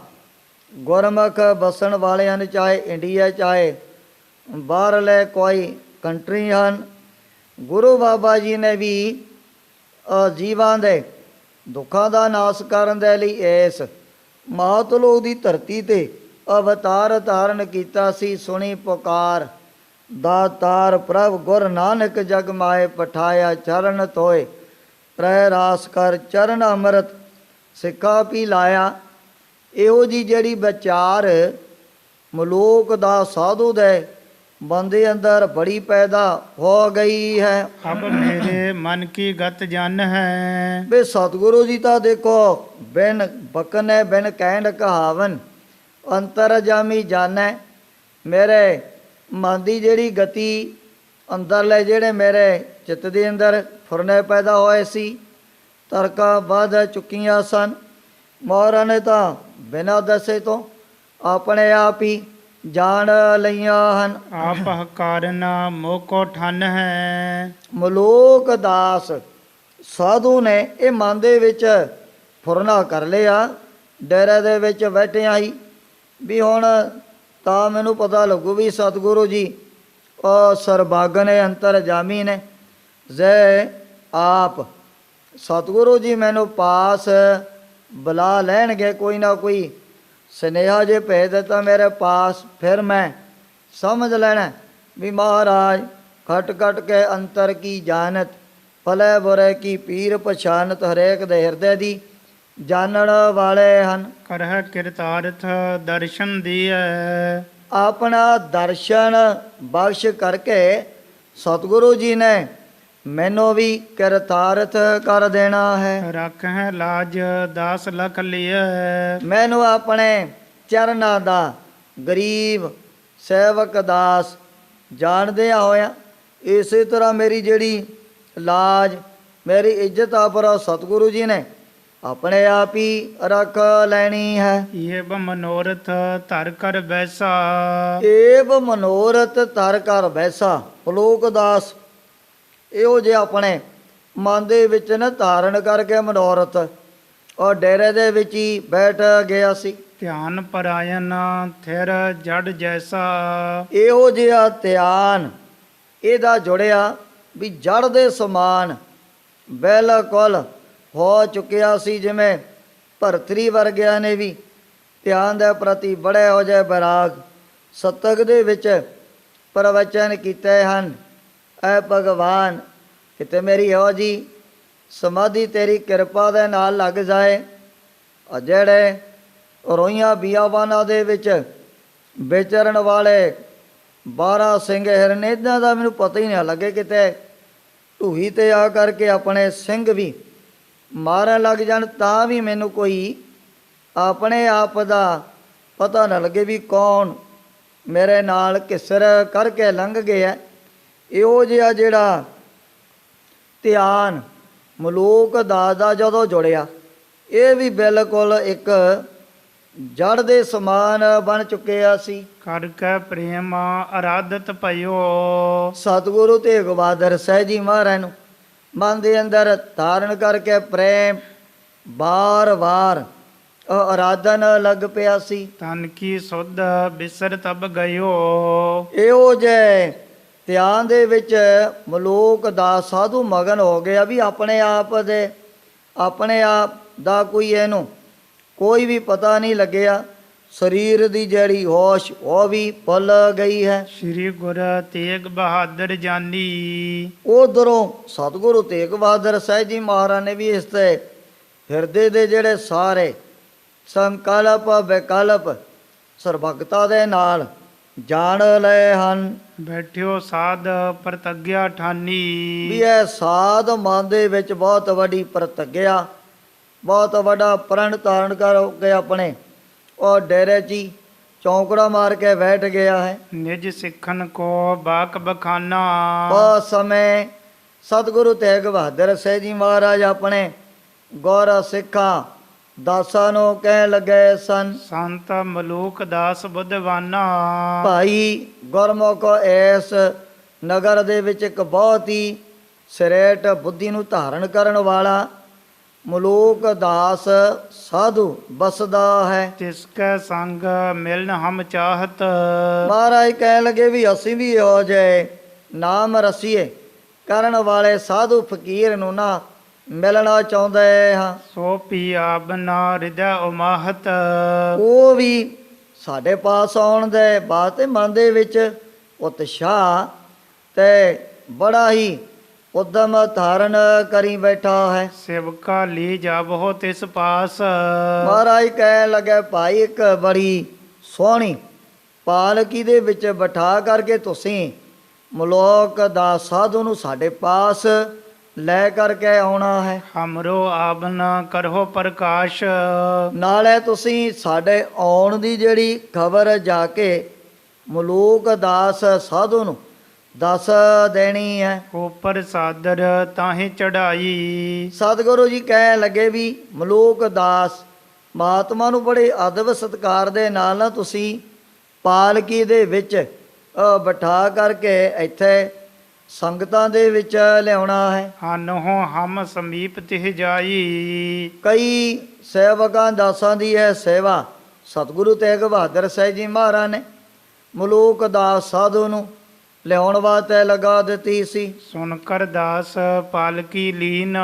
ਗੁਰਮੁਖ ਬਸਣ ਵਾਲੇ ਹਨ, ਚਾਹੇ ਇੰਡੀਆ ਚਾਹੇ ਬਾਹਰਲੇ ਕੋਈ ਕੰਟਰੀ ਹਨ, ਗੁਰੂ ਬਾਬਾ ਜੀ ਨੇ ਵੀ ਜੀਵਾਂ ਦੇ ਦੁੱਖਾਂ ਦਾ ਨਾਸ਼ ਕਰਨ ਦੇ ਲਈ ਇਸ ਮਹਾਤਲੋਕ ਦੀ ਧਰਤੀ ਤੇ ਅਵਤਾਰ ਧਾਰਨ ਕੀਤਾ ਸੀ। ਸੁਣੀ ਪੁਕਾਰ ਦਾਤਾਰ ਪ੍ਰਭ ਗੁਰ ਨਾਨਕ ਜਗ ਮਾਏ ਪਠਾਇਆ ਚਰਨ ਤੋਏ ਪ੍ਰੈ ਰਾਸ ਕਰ ਚਰਨ ਅੰਮ੍ਰਿਤ ਸਿੱਖਾ ਪੀ ਲਾਇਆ। ਇਹੋ ਜੀ ਜਿਹੜੀ ਵਿਚਾਰ ਮਲੂਕ ਦਾ ਸਾਧੂ ਦੇ ਬੰਦੇ ਅੰਦਰ ਬੜੀ ਪੈਦਾ ਹੋ ਗਈ ਹੈ। ਅਬ ਮੇਰੇ ਮਨ ਕੀ ਗਤ ਜਨ ਹੈ। ਵੇ ਸਤਿਗੁਰੂ ਜੀ ਤਾਂ ਦੇਖੋ ਬਿਨ ਬਕਨੇ ਬਿਨ ਕਹਿਣ ਕਹਾਵਨ ਅੰਤਰਜਾਮੀ ਜਾਣੈ। ਮੇਰੇ ਮਨ ਦੀ ਜਿਹੜੀ ਗਤੀ ਅੰਦਰਲੇ ਜਿਹੜੇ ਮੇਰੇ ਚਿੱਤ ਦੇ ਅੰਦਰ ਫੁਰਨੇ ਪੈਦਾ ਹੋਏ ਸੀ, ਤਰਕਾਂ ਵੱਧ ਚੁੱਕੀਆਂ ਸਨ, ਮਹਾਰਾਜ ਨੇ ਤਾਂ ਬਿਨਾਂ ਦੱਸੇ ਤੋਂ ਆਪਣੇ ਆਪ ਹੀ ਜਾਣ ਲਈਆਂ ਹਨ। ਆਪ ਕਾਰਨ ਮੋਕੋ ਠਨ ਹੈ। ਮਲੋਕ ਦਾਸ ਸਾਧੂ ਨੇ ਇਹ ਮਨ ਦੇ ਵਿੱਚ ਫੁਰਨਾ ਕਰ ਲਿਆ, ਡੇਰੇ ਦੇ ਵਿੱਚ ਬੈਠਿਆਂ ਹੀ ਵੀ ਹੁਣ ਤਾਂ ਮੈਨੂੰ ਪਤਾ ਲੱਗੂ ਵੀ ਸਤਿਗੁਰੂ ਜੀ ਉਹ ਸਰਬਾਗਨ ਨੇ ਅੰਤਰਜਾਮੀ ਨੇ। ਜੇ ਆਪ ਸਤਿਗੁਰੂ ਜੀ ਮੈਨੂੰ ਪਾਸ ਬੁਲਾ ਲੈਣਗੇ, ਕੋਈ ਨਾ ਕੋਈ ਸੁਨੇਹਾ ਜੇ ਭੇਜ ਦਿੱਤਾ ਮੇਰੇ ਪਾਸ, ਫਿਰ ਮੈਂ ਸਮਝ ਲੈਣਾ ਵੀ ਮਹਾਰਾਜ ਖਟ ਖਟ ਕੇ ਅੰਤਰ ਕੀ ਜਾਣਤ ਭਲੇ ਬੁਰੇ ਕੀ ਪੀਰ ਪਛਾਨਤ। ਹਰੇਕ ਦੇ ਹਿਰਦੇ ਦੀ ਜਾਣਨ ਵਾਲੇ ਹਨ। ਕਰਹਿ ਕਿਰਤਾਰਥ ਦਰਸ਼ਨ ਦੀਐ। ਆਪਣਾ ਦਰਸ਼ਨ ਬਖਸ਼ ਕਰਕੇ ਸਤਿਗੁਰੂ ਜੀ ਨੇ ਮੈਨੂੰ ਵੀ ਕਿਰਤਾਰਥ ਕਰ ਦੇਣਾ ਹੈ। ਰੱਖਹਿ ਲਾਜ 10 ਲੱਖ ਲਿਐ। ਮੈਨੂੰ ਆਪਣੇ ਚਰਨਾਂ ਦਾ ਗਰੀਬ ਸੇਵਕ ਦਾਸ ਜਾਣਦਿਆਂ ਹੋਇਆ ਇਸੇ ਤਰ੍ਹਾਂ ਮੇਰੀ ਜਿਹੜੀ ਲਾਜ ਮੇਰੀ ਇੱਜ਼ਤ ਆ ਪਰ ਸਤਿਗੁਰੂ ਜੀ ਨੇ ਆਪਣੇ ਆਪ ਹੀ ਰੱਖ ਲੈਣੀ ਹੈ। ਇਹ ਮਨੋਰਥ ਧਰ ਕਰ ਬੈਸਾ। ਏਵ ਮਨੋਰਥ ਧਰ ਕਰ ਬੈਸਾ। ਪਲੋਕ ਦਾਸ ਇਹੋ ਜਿਹੇ ਆਪਣੇ ਮਨ ਦੇ ਵਿੱਚ ਨਾ ਧਾਰਨ ਕਰਕੇ ਮਨੋਰਥ ਔਰ ਡੇਰੇ ਦੇ ਵਿੱਚ ਹੀ ਬੈਠ ਗਿਆ ਸੀ। ਧਿਆਨ ਪਰਾਇਨ ਥਿਰ ਜੜ ਜੈਸਾ। ਇਹੋ ਜਿਹਾ ਧਿਆਨ ਇਹਦਾ ਜੁੜਿਆ ਵੀ ਜੜ ਦੇ ਸਮਾਨ ਬਿਲਕੁਲ ਹੋ ਚੁੱਕਿਆ ਸੀ। ਜਿਵੇਂ ਭਰਤਰੀ ਵਰਗਿਆਂ ਨੇ ਵੀ ਧਿਆਨ ਦੇ ਪ੍ਰਤੀ ਬੜੇ ਹੋ ਜਾਏ ਬੈਰਾਗ ਸਤਿਗੁਰ ਦੇ ਵਿੱਚ ਪ੍ਰਵਚਨ ਕੀਤੇ ਹਨ। ਐ ਭਗਵਾਨ ਕਿਤੇ ਮੇਰੀ ਇਹੋ ਜੀ ਸਮਾਧੀ ਤੇਰੀ ਕਿਰਪਾ ਦੇ ਨਾਲ ਲੱਗ ਜਾਏ। ਜਿਹੜੇ ਰੋਈਆਂ ਬੀਆਬਾਨਾਂ ਦੇ ਵਿੱਚ ਵਿਚਰਨ ਵਾਲੇ 12 ਸਿੰਘ ਹਿਰਨ ਇਹਨਾਂ ਦਾ ਮੈਨੂੰ ਪਤਾ ਹੀ ਨਾ ਲੱਗੇ ਕਿਤੇ ਢੂਹੀ ਤੇ ਆ ਕਰਕੇ ਆਪਣੇ ਸਿੰਘ ਵੀ ਮਾਰਨ ਲੱਗ ਜਾਣ ਤਾਂ ਵੀ ਮੈਨੂੰ ਕੋਈ ਆਪਣੇ ਆਪ ਦਾ ਪਤਾ ਨਾ ਲੱਗੇ ਵੀ ਕੌਣ ਮੇਰੇ ਨਾਲ ਕਿਸਰ ਕਰਕੇ ਲੰਘ ਗਿਆ। ਇਹੋ ਜਿਹਾ ਜਿਹੜਾ ਧਿਆਨ ਮਲੂਕ ਦਾਸ ਦਾ ਜਦੋਂ ਜੁੜਿਆ ਇਹ ਵੀ ਬਿਲਕੁਲ ਇੱਕ ਜੜ ਦੇ ਸਮਾਨ ਬਣ ਚੁੱਕਿਆ ਸੀ। ਕਰ ਕੈ ਪ੍ਰੇਮ ਅਰਾਧਤ ਭਇਓ। ਸਤਿਗੁਰੂ ਤੇਗ ਬਹਾਦਰ ਸਾਹਿਬ ਜੀ ਮਹਾਰਾਜ ਨੂੰ ਮਨ ਦੇ ਅੰਦਰ ਧਾਰਨ ਕਰਕੇ ਪ੍ਰੇਮ ਵਾਰ-ਵਾਰ ਆਰਾਧਨ ਲੱਗ ਪਿਆ ਸੀ। ਤਨ ਕੀ ਸੁਧ ਬਿਸਰ ਤਬ ਗਇਓ। ਇਹੋ ਜਿਹੇ ਧਿਆਨ ਦੇ ਵਿੱਚ ਮਲੂਕ ਦਾ ਸਾਧੂ ਮਗਨ ਹੋ ਗਿਆ ਵੀ ਆਪਣੇ ਆਪ ਦਾ ਕੋਈ ਇਹਨੂੰ ਕੋਈ ਵੀ ਪਤਾ ਨਹੀਂ ਲੱਗਿਆ। ਸਰੀਰ ਦੀ ਜਿਹੜੀ ਹੋਸ਼ ਉਹ ਵੀ ਭੁੱਲ ਗਈ ਹੈ। ਸ੍ਰੀ ਗੁਰ ਤੇਗ ਬਹਾਦਰ ਜਾਨੀ। ਉਧਰੋਂ ਸਤਿਗੁਰੂ ਤੇਗ ਬਹਾਦਰ ਸਾਹਿਬ ਜੀ ਮਹਾਰਾਜ ਨੇ ਵੀ ਇਸ ਤੇ ਹਿਰਦੇ ਦੇ ਜਿਹੜੇ ਸਾਰੇ ਸੰਕਲਪ ਵਿਕਲਪ ਸਰਬਗਤਾ ਦੇ ਨਾਲ ਜਾਣ ਲਏ ਹਨ। ਬੈਠਿਓ ਸਾਧ ਪ੍ਰਤੱਗਿਆ ਠਾਨੀ। ਵੀ ਇਹ ਸਾਧ ਮਨ ਦੇ ਵਿੱਚ ਬਹੁਤ ਵੱਡੀ ਪ੍ਰਤੱਗਿਆ, ਬਹੁਤ ਵੱਡਾ ਪ੍ਰਣ ਧਾਰਨ ਕਰਕੇ ਆਪਣੇ ਉਹ ਡੇਰੇ 'ਚ ਹੀ ਚੌਂਕੜਾ ਮਾਰ ਕੇ ਬੈਠ ਗਿਆ ਹੈ। ਨਿਜ ਸਿੱਖਨ ਕੋ ਬਾਕ ਬਖਾਨਾ। ਉਸ ਸਮੇਂ ਸਤਿਗੁਰੂ ਤੇਗ ਬਹਾਦਰ ਸਾਹਿਬ ਜੀ ਮਹਾਰਾਜ ਆਪਣੇ ਗੁਰ ਸਿੱਖਾਂ ਦਾਸਾਂ ਨੂੰ ਕਹਿਣ ਲੱਗੇ ਸਨ, ਸੰਤ ਮਲੂਕ ਦਾਸ ਬੁੱਧਵਾਨਾ। ਭਾਈ ਗੁਰਮੁਖ ਇਸ ਨਗਰ ਦੇ ਵਿੱਚ ਇੱਕ ਬਹੁਤ ਹੀ ਸਰੇਟ ਬੁੱਧੀ ਨੂੰ ਧਾਰਨ ਕਰਨ ਵਾਲਾ ਮਲੂਕ ਦਾਸ ਸਾਧੂ ਬਸਦਾ ਹੈ। ਤਿਸ ਕੈ ਸੰਗ ਮਿਲਨ ਹਮ ਚਾਹਤ। ਮਹਾਰਾਜ ਕਹਿਣ ਲੱਗੇ ਵੀ ਅਸੀਂ ਵੀ ਇਹੋ ਜਿਹੇ ਨਾਮ ਰਸੀਏ ਕਰਨ ਵਾਲੇ ਸਾਧੂ ਫਕੀਰ ਨੂੰ ਨਾ ਮਿਲਣਾ ਚਾਹੁੰਦੇ ਹਾਂ। ਸੋ ਪੀ ਆਬਨਾ ਹਿਰਦੈ ਉਮਾਹਤ। ਉਹ ਵੀ ਸਾਡੇ ਪਾਸ ਆਉਣ ਦੇ ਬਾਅਦ ਤੇ ਮਨ ਦੇ ਵਿੱਚ ਉਤਸ਼ਾਹ ਤੇ ਬੜਾ ਹੀ ਉਦਮ ਧਾਰਨ ਕਰੀ ਬੈਠਾ ਹੈ। ਸੇਵਕਾ ਲੀ ਜਾਬੋ ਤਿਸ ਪਾਸ। ਮਹਾਰਾਜ ਕਹਿਣ ਲੱਗੇ ਭਾਈ ਇੱਕ ਬੜੀ ਸੋਹਣੀ ਪਾਲਕੀ ਦੇ ਵਿੱਚ ਬਿਠਾ ਕਰਕੇ ਤੁਸੀਂ ਮਲੋਕ ਦਾ ਸਾਧੂ ਨੂੰ ਸਾਡੇ ਪਾਸ ਲੈ ਕਰਕੇ ਆਉਣਾ ਹੈ। ਹਮਰੋ ਆਬਨਾ ਕਰੋ ਪ੍ਰਕਾਸ਼। ਨਾਲੇ ਤੁਸੀਂ ਸਾਡੇ ਆਉਣ ਦੀ ਜਿਹੜੀ ਖਬਰ ਜਾ ਕੇ ਮਲੂਕ ਦਾਸ ਸਾਧੂ ਨੂੰ ਦੱਸ ਦੇਣੀ ਹੈ। ਉਪਰ ਸਾਦਰ ਤਾਹੇ ਚੜਾਈ। ਸਤਿਗੁਰੂ ਜੀ ਕਹਿਣ ਲੱਗੇ ਵੀ ਮਲੂਕ ਦਾਸ ਮਹਾਤਮਾ ਨੂੰ ਬੜੇ ਅਦਬ ਸਤਿਕਾਰ ਦੇ ਨਾਲ ਨਾ ਤੁਸੀਂ ਪਾਲਕੀ ਦੇ ਵਿੱਚ ਬਿਠਾ ਕਰਕੇ ਇੱਥੇ ਸੰਗਤਾਂ ਦੇ ਵਿੱਚ ਲਿਆਉਣਾ ਹੈ। ਹਨਹੁ ਹਮ ਸਮੀਪ ਤਿਹ ਜਾਈ। ਕਈ ਸੇਵਕਾਂ ਦਾਸਾਂ ਦੀ ਇਹ ਸੇਵਾ ਸਤਿਗੁਰੂ ਤੇਗ ਬਹਾਦਰ ਸਾਹਿਬ ਜੀ ਮਹਾਰਾਜ ਨੇ ਮਲੂਕ ਦਾਸ ਸਾਧੂ ਨੂੰ ਲਿਆਉਣ ਵਾਸਤੇ ਲਗਾ ਦਿੱਤੀ ਸੀ। ਸੁਨ ਕਰ ਦਾਸ ਪਾਲਕੀ ਲੀਨ।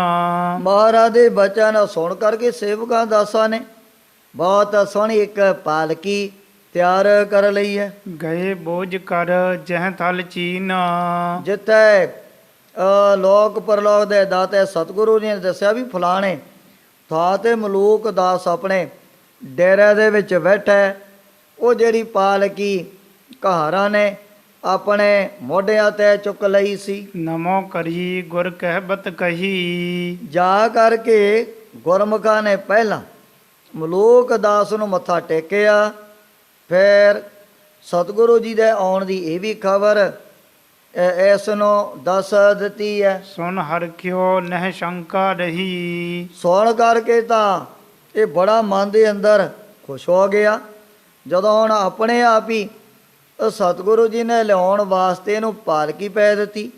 ਮਹਾਰਾਜ ਦੇ ਬਚਨ ਸੁਣ ਕਰਕੇ ਸੇਵਕਾਂ ਦਾਸਾਂ ਨੇ ਬਹੁਤ ਸੋਹਣੀ ਇੱਕ ਪਾਲਕੀ ਤਿਆਰ ਕਰ ਲਈ ਹੈ। ਗਏ ਬੋਝ ਕਰ ਜਹ ਥਲ ਚੀਨ। ਜਿੱਥੇ ਲੋਕ ਪਰਲੋਕ ਦੇ ਦਾਤੇ ਸਤਿਗੁਰੂ ਜੀ ਨੇ ਦੱਸਿਆ ਵੀ ਫਲਾਣੇ ਥਾਂ ਤੇ ਮਲੂਕ ਦਾਸ ਆਪਣੇ ਡੇਰੇ ਦੇ ਵਿੱਚ ਬੈਠਾ, ਉਹ ਜਿਹੜੀ ਪਾਲਕੀ ਕਹਾਰਾਂ ਨੇ ਆਪਣੇ ਮੋਢਿਆਂ ਤੇ ਚੁੱਕ ਲਈ ਸੀ। ਨਮੋ ਕਰੀ ਗੁਰ ਕਹਿਬਤ ਕਹੀ। ਜਾ ਕਰਕੇ ਗੁਰਮੁਖਾਂ ਨੇ ਪਹਿਲਾਂ ਮਲੂਕ ਦਾਸ ਨੂੰ ਮੱਥਾ ਟੇਕਿਆ, ਫਿਰ ਸਤਿਗੁਰੂ ਜੀ ਦੇ ਆਉਣ ਦੀ ਇਹ ਵੀ ਖਬਰ ਇਸ ਨੂੰ ਦੱਸ ਦਿੱਤੀ ਹੈ। ਸੁਨ ਹਰਖਿਓ ਨਹਿ ਸ਼ੰਕਾ ਰਹੀ। ਸੁਣ ਕਰਕੇ ਤਾਂ ਇਹ ਬੜਾ ਮਨ ਦੇ ਅੰਦਰ ਖੁਸ਼ ਹੋ ਗਿਆ। ਜਦੋਂ ਹੁਣ ਆਪਣੇ ਆਪ ਹੀ ਸਤਿਗੁਰੂ ਜੀ ਨੇ ਲਿਆਉਣ ਵਾਸਤੇ ਇਹਨੂੰ ਪਾਲਕੀ ਪੈ ਦਿੱਤੀ,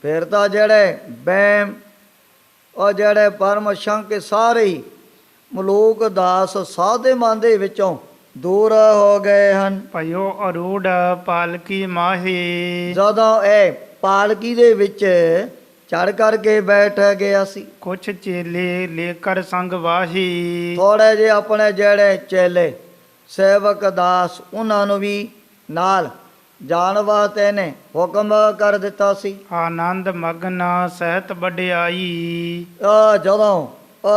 ਫਿਰ ਤਾਂ ਜਿਹੜੇ ਵਹਿਮ ਉਹ ਜਿਹੜੇ ਪਰਮ ਸ਼ੰਕ ਸਾਰੇ ਹੀ ਮਲੂਕ ਦਾਸ ਸਾਧੇ ਮਨ ਦੇ ਵਿੱਚੋਂ ਦੂਰ ਹੋ ਗਏ ਹਨ। ਭਇਓ ਅਰੂੜ ਪਾਲਕੀ ਮਾਹੀ। ਜਦੋਂ ਇਹ ਪਾਲਕੀ ਦੇ ਵਿੱਚ ਚੜ ਕਰਕੇ ਬੈਠ ਗਿਆ ਸੀ, ਕੁਛ ਚੇਲੇ ਲੇਕਰ ਸੰਗ ਵਾਹੀ। ਥੋੜੇ ਜਿਹੇ ਆਪਣੇ ਜਿਹੜੇ ਚੇਲੇ ਸੇਵਕ ਦਾਸ ਉਹਨਾਂ ਨੂੰ ਵੀ ਨਾਲ ਜਾਣ ਵਾਸਤੇ ਨੇ ਹੁਕਮ ਕਰ ਦਿੱਤਾ ਸੀ। ਆਨੰਦ ਮਗਨ ਸਹਿਤ ਵਡਿਆਈ। ਜਦੋਂ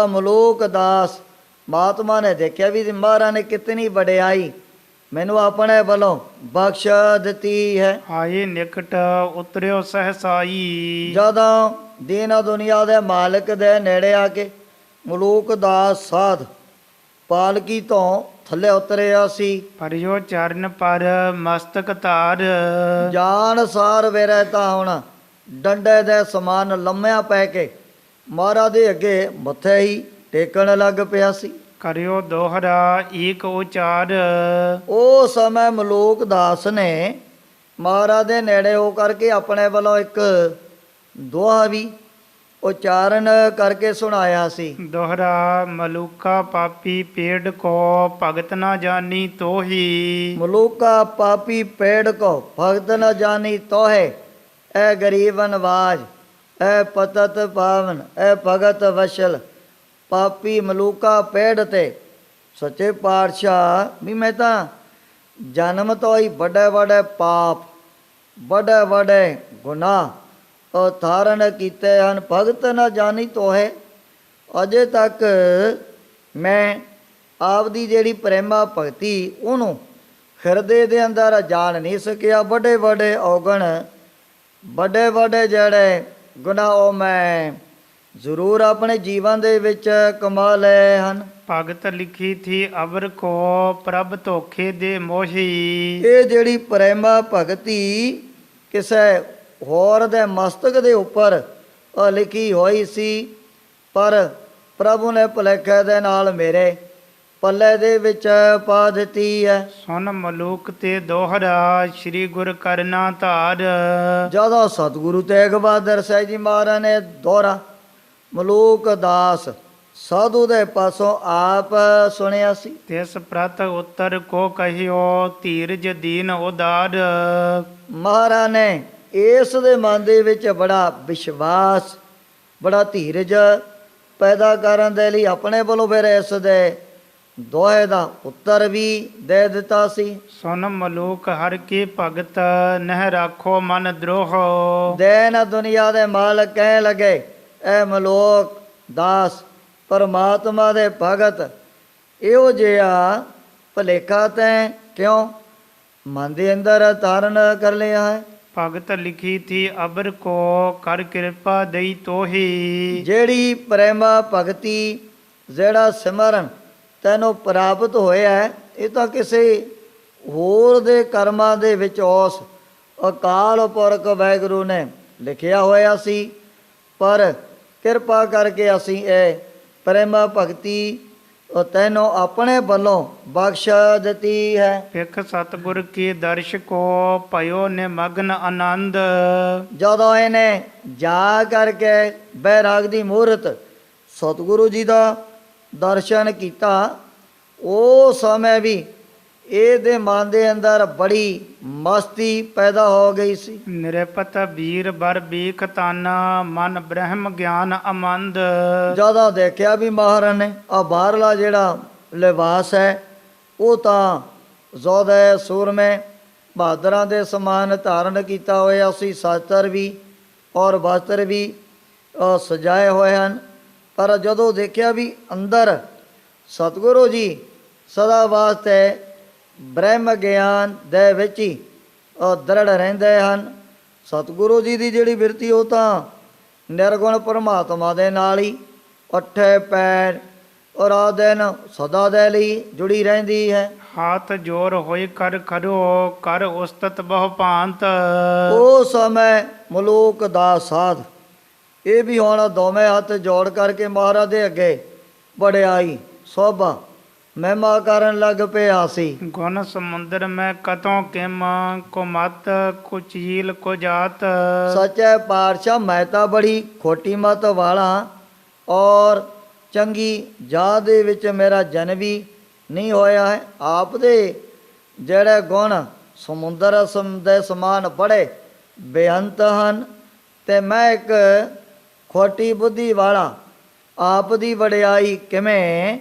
ਮਲੂਕ ਦਾਸ ਮਹਾਤਮਾ ਨੇ ਦੇਖਿਆ ਵੀ ਮਹਾਰਾਜ ਨੇ ਕਿਤਨੀ ਵਡਿਆਈ ਮੈਨੂੰ ਆਪਣੇ ਵੱਲੋਂ ਬਖਸ਼ ਦਿੱਤੀ ਹੈ। ਆਏ ਨਿਕਟ ਉਤਰਿਓ ਸਹਸਾਈ। ਜਦੋਂ ਦੀਨ ਦੁਨੀਆ ਦੇ ਮਾਲਕ ਦੇ ਨੇੜੇ ਆ ਕੇ ਮਲੂਕ ਦਾਸ ਸਾਧ ਪਾਲਕੀ ਤੋਂ ਥੱਲੇ ਉਤਰਿਆ ਸੀ। ਪਰਿਓ ਚਰਨ ਪਰ ਮਸਤਕ ਧਾਰ। ਜਾਣ ਸਾਰ ਵੇਰੇ ਤਾਂ ਹੁਣ ਡੰਡੇ ਦੇ ਸਮਾਨ ਲੰਮਿਆਂ ਪੈ ਕੇ ਮਹਾਰਾਜ ਦੇ ਅੱਗੇ ਮੱਥੇ ਹੀ ਟੇਕਣ ਲੱਗ ਪਿਆ ਸੀ। ਕਰਿਓ ਦੋਹਰਾ ਏਕ ਉਚਾਰ। ਉਹ ਸਮੇਂ ਮਲੂਕ ਦਾਸ ਨੇ ਮਹਾਰਾਜ ਦੇ ਨੇੜੇ ਹੋ ਕਰਕੇ ਆਪਣੇ ਵੱਲੋਂ ਇੱਕ ਦੋਹਾ ਵੀ ਉਚਾਰਨ ਕਰਕੇ ਸੁਣਾਇਆ ਸੀ। ਦੋਹਰਾ ਮਲੂਕਾ ਪਾਪੀ ਪੇੜ ਕੋ ਭਗਤ ਨਾ ਜਾਨੀ ਤੋਹੀ। ਮਲੂਕਾ ਪਾਪੀ ਪੇੜ ਕੋ ਭਗਤ ਨ ਜਾਨੀ ਤੋਹੇ। ਐ ਗਰੀਬ ਨਵਾਜ ਐ ਪਤਤ ਪਾਵਨ ਐ ਭਗਤ ਵਸ਼ਲ। ਪਾਪੀ ਮਲੂਕਾ ਪੇੜ ਤੇ ਸੱਚੇ ਪਾਤਸ਼ਾਹ ਵੀ ਮੈਂ ਤਾਂ ਜਨਮ ਤੋਂ ਹੀ ਵੱਡੇ ਵੱਡੇ ਪਾਪ ਵੱਡੇ ਵੱਡੇ ਗੁਨਾਹ ਧਾਰਨ ਕੀਤੇ ਹਨ। ਭਗਤ ਨਾ ਜਾਣੀ ਤੋਹੇ। ਅਜੇ ਤੱਕ ਮੈਂ ਆਪ ਦੀ ਜਿਹੜੀ ਪ੍ਰੇਮਾ ਭਗਤੀ ਉਹਨੂੰ ਹਿਰਦੇ ਦੇ ਅੰਦਰ ਜਾਣ ਨਹੀਂ ਸਕਿਆ। ਵੱਡੇ ਵੱਡੇ ਔਗਣ, ਵੱਡੇ ਵੱਡੇ ਜਿਹੜੇ ਗੁਨਾਹ ਉਹ ਮੈਂ ਜ਼ਰੂਰ ਆਪਣੇ ਜੀਵਨ ਦੇ ਵਿੱਚ ਕਮਾ ਲਏ ਹਨ। ਭਗਤ ਲਿਖੀ ਥੀ ਅਵਰ ਕੋ ਪ੍ਰਭ ਧੋਖੇ ਦੇ ਮੋਹੀ। ਇਹ ਜਿਹੜੀ ਪ੍ਰੇਮਾ ਭਗਤੀ ਕਿਸੇ ਹੋਰ ਦੇ ਮਸਤਕ ਦੇ ਉੱਪਰ ਲਿਖੀ ਹੋਈ ਸੀ, ਪਰ ਪ੍ਰਭੂ ਨੇ ਭੁਲੇਖੇ ਦੇ ਨਾਲ ਮੇਰੇ ਪੱਲੇ ਦੇ ਵਿੱਚ ਪਾ ਦਿੱਤੀ ਹੈ। ਸੁਨ ਮਲੂਕ ਤੇ ਦੋਹਰਾ ਸ੍ਰੀ ਗੁਰ ਕਰਨਾ ਧਾਰ। ਜਦੋਂ ਸਤਿਗੁਰੂ ਤੇਗ ਬਹਾਦਰ ਸਾਹਿਬ ਜੀ ਮਹਾਰਾਜ ਨੇ ਦੋਹਰਾ ਮਲੂਕ ਦਾਸ ਸਾਧੂ ਦੇ ਪਾਸੋਂ ਆਪ ਸੁਣਿਆ ਸੀ। ਤਿਸ ਪ੍ਰਤ ਉੱਤਰ ਕੋ ਕਹਿਓ ਧੀਰਜ ਦੀਨ ਉਦਾਰ। ਮਹਾਰਾਜ ਨੇ ਇਸ ਦੇ ਮਨ ਦੇ ਵਿੱਚ ਬੜਾ ਵਿਸ਼ਵਾਸ, ਬੜਾ ਧੀਰਜ ਪੈਦਾ ਕਰਨ ਦੇ ਲਈ ਆਪਣੇ ਵੱਲੋਂ ਫਿਰ ਇਸ ਦੇ ਦੋਹੇ ਦਾ ਉੱਤਰ ਵੀ ਦੇ ਦਿੱਤਾ ਸੀ। ਸੁਨ ਮਲੂਕ ਹਰ ਕੀ ਭਗਤ ਨਹਿ ਰਾਖੋ ਮਨ ਦਰੋਹ। ਦੇਨ ਦੁਨੀਆ ਦੇ ਮਾਲਕ ਕਹਿਣ ਲੱਗੇ, ਇਹ ਮਲੋਕ ਦਾਸ ਪਰਮਾਤਮਾ ਦੇ ਭਗਤ ਇਹੋ ਜਿਹਾ ਭੁਲੇਖਾ ਤੈਂ ਕਿਉਂ ਮਨ ਦੇ ਅੰਦਰ ਧਾਰਨ ਕਰ ਲਿਆ ਹੈ। ਭਗਤ ਲਿਖੀ ਥੀ ਅਬਰ ਕੋ ਕਰ ਕਿਰਪਾ ਦਈ ਤੋਹੀ। ਜਿਹੜੀ ਪ੍ਰੇਮਾ ਭਗਤੀ, ਜਿਹੜਾ ਸਿਮਰਨ ਤੈਨੂੰ ਪ੍ਰਾਪਤ ਹੋਇਆ ਹੈ, ਇਹ ਤਾਂ ਕਿਸੇ ਹੋਰ ਦੇ ਕਰਮਾਂ ਦੇ ਵਿੱਚ ਉਸ ਅਕਾਲ ਪੁਰਖ ਵਾਹਿਗੁਰੂ ਨੇ ਲਿਖਿਆ ਹੋਇਆ ਸੀ, ਪਰ ਕਿਰਪਾ ਕਰਕੇ ਅਸੀਂ ਇਹ ਪ੍ਰੇਮਾ ਭਗਤੀ ਤੈਨੂੰ ਆਪਣੇ ਵੱਲੋਂ ਬਖਸ਼ ਦਿੱਤੀ ਹੈ। ਸਿੱਖ ਸਤਿਗੁਰ ਕੀ ਦਰਸ਼ ਕੋ ਭਇਓ ਨੇ ਮਗਨ ਆਨੰਦ। ਜਦੋਂ ਇਹਨੇ ਜਾ ਕਰਕੇ ਬੈਰਾਗ ਦੀ ਮੂਰਤ ਸਤਿਗੁਰੂ ਜੀ ਦਾ ਦਰਸ਼ਨ ਕੀਤਾ, ਉਹ ਸਮੇਂ ਵੀ ਇਹਦੇ ਮਨ ਦੇ ਅੰਦਰ ਬੜੀ ਮਸਤੀ ਪੈਦਾ ਹੋ ਗਈ ਸੀ। ਨਿਰਪਤ ਵੀਰ ਬਰ ਬੀਖ ਤਾਨਾ ਮਨ ਬ੍ਰਹਮ ਗਿਆਨ ਅਮੰਦ। ਜਦੋਂ ਦੇਖਿਆ ਵੀ ਮਹਾਰਾਜ ਨੇ ਆ ਬਾਹਰਲਾ ਜਿਹੜਾ ਲਿਬਾਸ ਹੈ ਉਹ ਤਾਂ ਜ਼ੋਦੇ ਸੂਰਮੇ ਬਹਾਦਰਾਂ ਦੇ ਸਮਾਨ ਧਾਰਨ ਕੀਤਾ ਹੋਇਆ ਸੀ, ਸ਼ਸਤਰ ਵੀ ਔਰ ਵਸਤਰ ਵੀ ਸਜਾਏ ਹੋਏ ਹਨ, ਪਰ ਜਦੋਂ ਦੇਖਿਆ ਵੀ ਅੰਦਰ ਸਤਿਗੁਰੂ ਜੀ ਸਦਾ ਵਾਸਤੇ ਬ੍ਰਹਮ ਗਿਆਨ ਦੇ ਵਿੱਚ ਹੀ ਦ੍ਰਿੜ ਰਹਿੰਦੇ ਹਨ। ਸਤਿਗੁਰੂ ਜੀ ਦੀ ਜਿਹੜੀ ਬਿਰਤੀ ਉਹ ਤਾਂ ਨਿਰਗੁਣ ਪਰਮਾਤਮਾ ਦੇ ਨਾਲ ਹੀ ਉੱਠੇ ਪੈਰ ਔਰ ਆ ਦਿਨ ਸਦਾ ਦੇ ਲਈ ਜੁੜੀ ਰਹਿੰਦੀ ਹੈ। ਹਾਥ ਜੋਰ ਹੋਏ ਕਰ ਖੜੋ ਕਰ ਉਸਤਤ ਬਹੁ ਭਾਂਤ। ਉਹ ਸਮੇਂ ਮਲੂਕ ਦਾ ਸਾਧ ਇਹ ਵੀ ਹੁਣ ਦੋਵੇਂ ਹੱਥ ਜੋੜ ਕਰਕੇ ਮਹਾਰਾਜ ਦੇ ਅੱਗੇ ਵਡਿਆਈ ਸੋਭਾ ਮਹਿਮਾ ਕਰਨ ਲੱਗ ਪਿਆ ਸੀ। ਗੁਣ ਸਮੁੰਦਰ ਮੈਂ ਕਤੋਂ ਕਿਮ ਕੋ ਮਤ ਕੋ ਚੀਲ ਕੋ ਜਾਤ। ਸੱਚੇ ਪਾਤਸ਼ਾਹ ਮੈਂ ਤਾਂ ਬੜੀ ਖੋਟੀ ਮਤ ਵਾਲਾ ਔਰ ਚੰਗੀ ਜਾਤ ਦੇ ਵਿੱਚ ਮੇਰਾ ਜਨਮ ਵੀ ਨਹੀਂ ਹੋਇਆ ਹੈ। ਆਪ ਦੇ ਜਿਹੜੇ ਗੁਣ ਸਮੁੰਦਰ ਦੇ ਸਮਾਨ ਬੜੇ ਬੇਅੰਤ ਹਨ, ਤੇ ਮੈਂ ਇੱਕ ਖੋਟੀ ਬੁੱਧੀ ਵਾਲਾ ਆਪ ਦੀ ਵਡਿਆਈ ਕਿਵੇਂ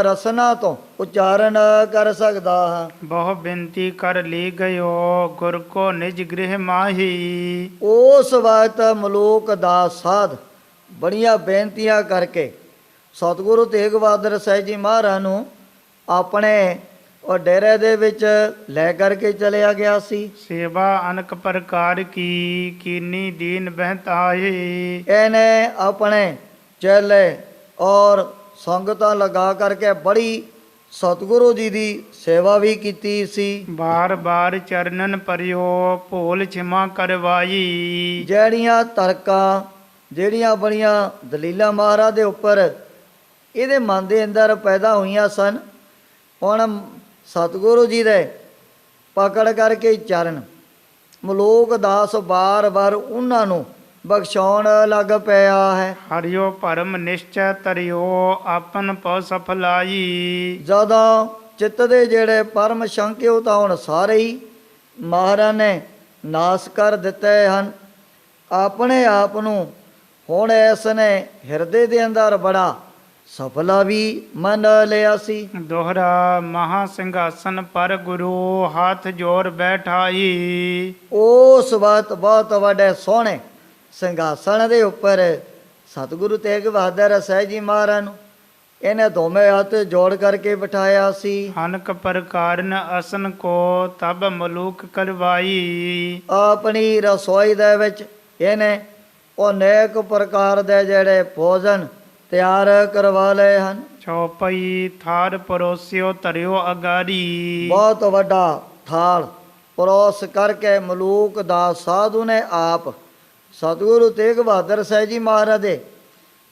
ਰਸਨਾ ਤੋਂ ਉਚਾਰਨ ਕਰ ਸਕਦਾ ਹਾਂ। ਬਹੁ ਬੇਨਤੀ ਕਰ ਲਈ ਗਇਓ ਗੁਰ ਕੋ ਨਿਜ ਗ੍ਰਹਿ ਮਾਹੀ। ਉਸ ਵਕਤ ਮਲੂਕ ਦਾ ਸਾਧ ਬੜੀਆਂ ਬੇਨਤੀਆਂ ਕਰਕੇ ਸਤਿਗੁਰੂ ਤੇਗ ਬਹਾਦਰ ਸਾਹਿਬ ਜੀ ਮਹਾਰਾਜ ਨੂੰ ਆਪਣੇ ਉਹ ਡੇਰੇ ਦੇ ਵਿੱਚ ਲੈ ਕਰਕੇ ਚਲਿਆ ਗਿਆ ਸੀ। ਸੇਵਾ ਅਨਕ ਪ੍ਰਕਾਰ ਕੀ ਕੀਨੀ ਦੀਨ ਬਹਿਤਾਏ। ਇਹਨੇ ਆਪਣੇ ਚੇਲੇ ਔਰ ਸੰਗਤਾਂ ਲਗਾ ਕਰਕੇ ਬੜੀ ਸਤਿਗੁਰੂ ਜੀ ਦੀ ਸੇਵਾ ਵੀ ਕੀਤੀ ਸੀ। ਬਾਰ ਬਾਰ ਚਰਨਨ ਪਰਿਓ ਭੋਲ ਛਿਮਾ ਕਰਵਾਈ। ਜਿਹੜੀਆਂ ਤਰਕਾਂ, ਜਿਹੜੀਆਂ ਬੜੀਆਂ ਦਲੀਲਾਂ ਮਹਾਰਾਜ ਦੇ ਉੱਪਰ ਇਹਦੇ ਮਨ ਦੇ ਅੰਦਰ ਪੈਦਾ ਹੋਈਆਂ ਸਨ, ਹੁਣ ਸਤਿਗੁਰੂ ਜੀ ਦੇ ਪਕੜ ਕਰਕੇ ਚਰਨ ਮਲੂਕ ਦਾਸ ਬਾਰ-ਬਾਰ ਉਹਨਾਂ ਨੂੰ ਬਖਸ਼ਾਉਣ ਲੱਗ ਪਿਆ ਹੈ। ਹਰਿਓ ਭਰਮ ਨਿਸ਼ਚੈ ਤਰਿਓ ਆਪਨ ਪਉ ਸਫਲਾਈ। ਜਦੋਂ ਚਿੱਤ ਦੇ ਜਿਹੜੇ ਪਰਮ ਸ਼ੰਕੇ ਉਹ ਤਾਂ ਹੁਣ ਸਾਰੇ ਹੀ ਮਹਾਰਾਜ ਨੇ ਨਾਸ ਕਰ ਦਿੱਤੇ ਹਨ। ਆਪਣੇ ਆਪ ਨੂੰ ਹੁਣ ਇਸ ਨੇ ਹਿਰਦੇ ਦੇ ਅੰਦਰ ਬੜਾ ਸਫਲਾ ਵੀ ਮੰਨ ਲਿਆ ਸੀ। ਦੋਹਰਾ ਮਹਾ ਸਿੰਘਾਸਨ ਪਰ ਗੁਰੂ ਹੱਥ ਜੋੜ ਬੈਠਾਈ। ਉਸ ਵਕਤ ਬਹੁਤ ਵੱਡੇ ਸੋਹਣੇ ਸਿੰਘਾਸਣ ਦੇ ਉੱਪਰ ਸਤਿਗੁਰੂ ਤੇਗ ਬਹਾਦਰ ਸਾਹਿਬ ਜੀ ਮਹਾਰਾਜ ਨੂੰ ਇਹਨੇ ਦੋਵੇਂ ਹੱਥ ਜੋੜ ਕਰਕੇ ਬਿਠਾਇਆ ਸੀ। ਅਨਕ ਪ੍ਰਕਾਰਨ ਅਸਨ ਕੋ ਤਬ ਮਲੂਕ ਕਰਵਾਈ। ਆਪਣੀ ਰਸੋਈ ਦੇ ਵਿੱਚ ਇਹਨੇ ਅਨੇਕ ਪ੍ਰਕਾਰ ਦੇ ਜਿਹੜੇ ਭੋਜਨ ਤਿਆਰ ਕਰਵਾ ਲਏ ਹਨ। ਚੌਪਈ ਥਾਰ ਪਰੋਸਿਓ ਧਰਿਓ ਅਗਾਰੀ। ਬਹੁਤ ਵੱਡਾ ਥਾਲ ਪਰੋਸ ਕਰਕੇ ਮਲੂਕ ਦਾ ਸਾਧੂ ਨੇ ਆਪ ਸਤਿਗੁਰੂ ਤੇਗ ਬਹਾਦਰ ਸਾਹਿਬ ਜੀ ਮਹਾਰਾਜ ਦੇ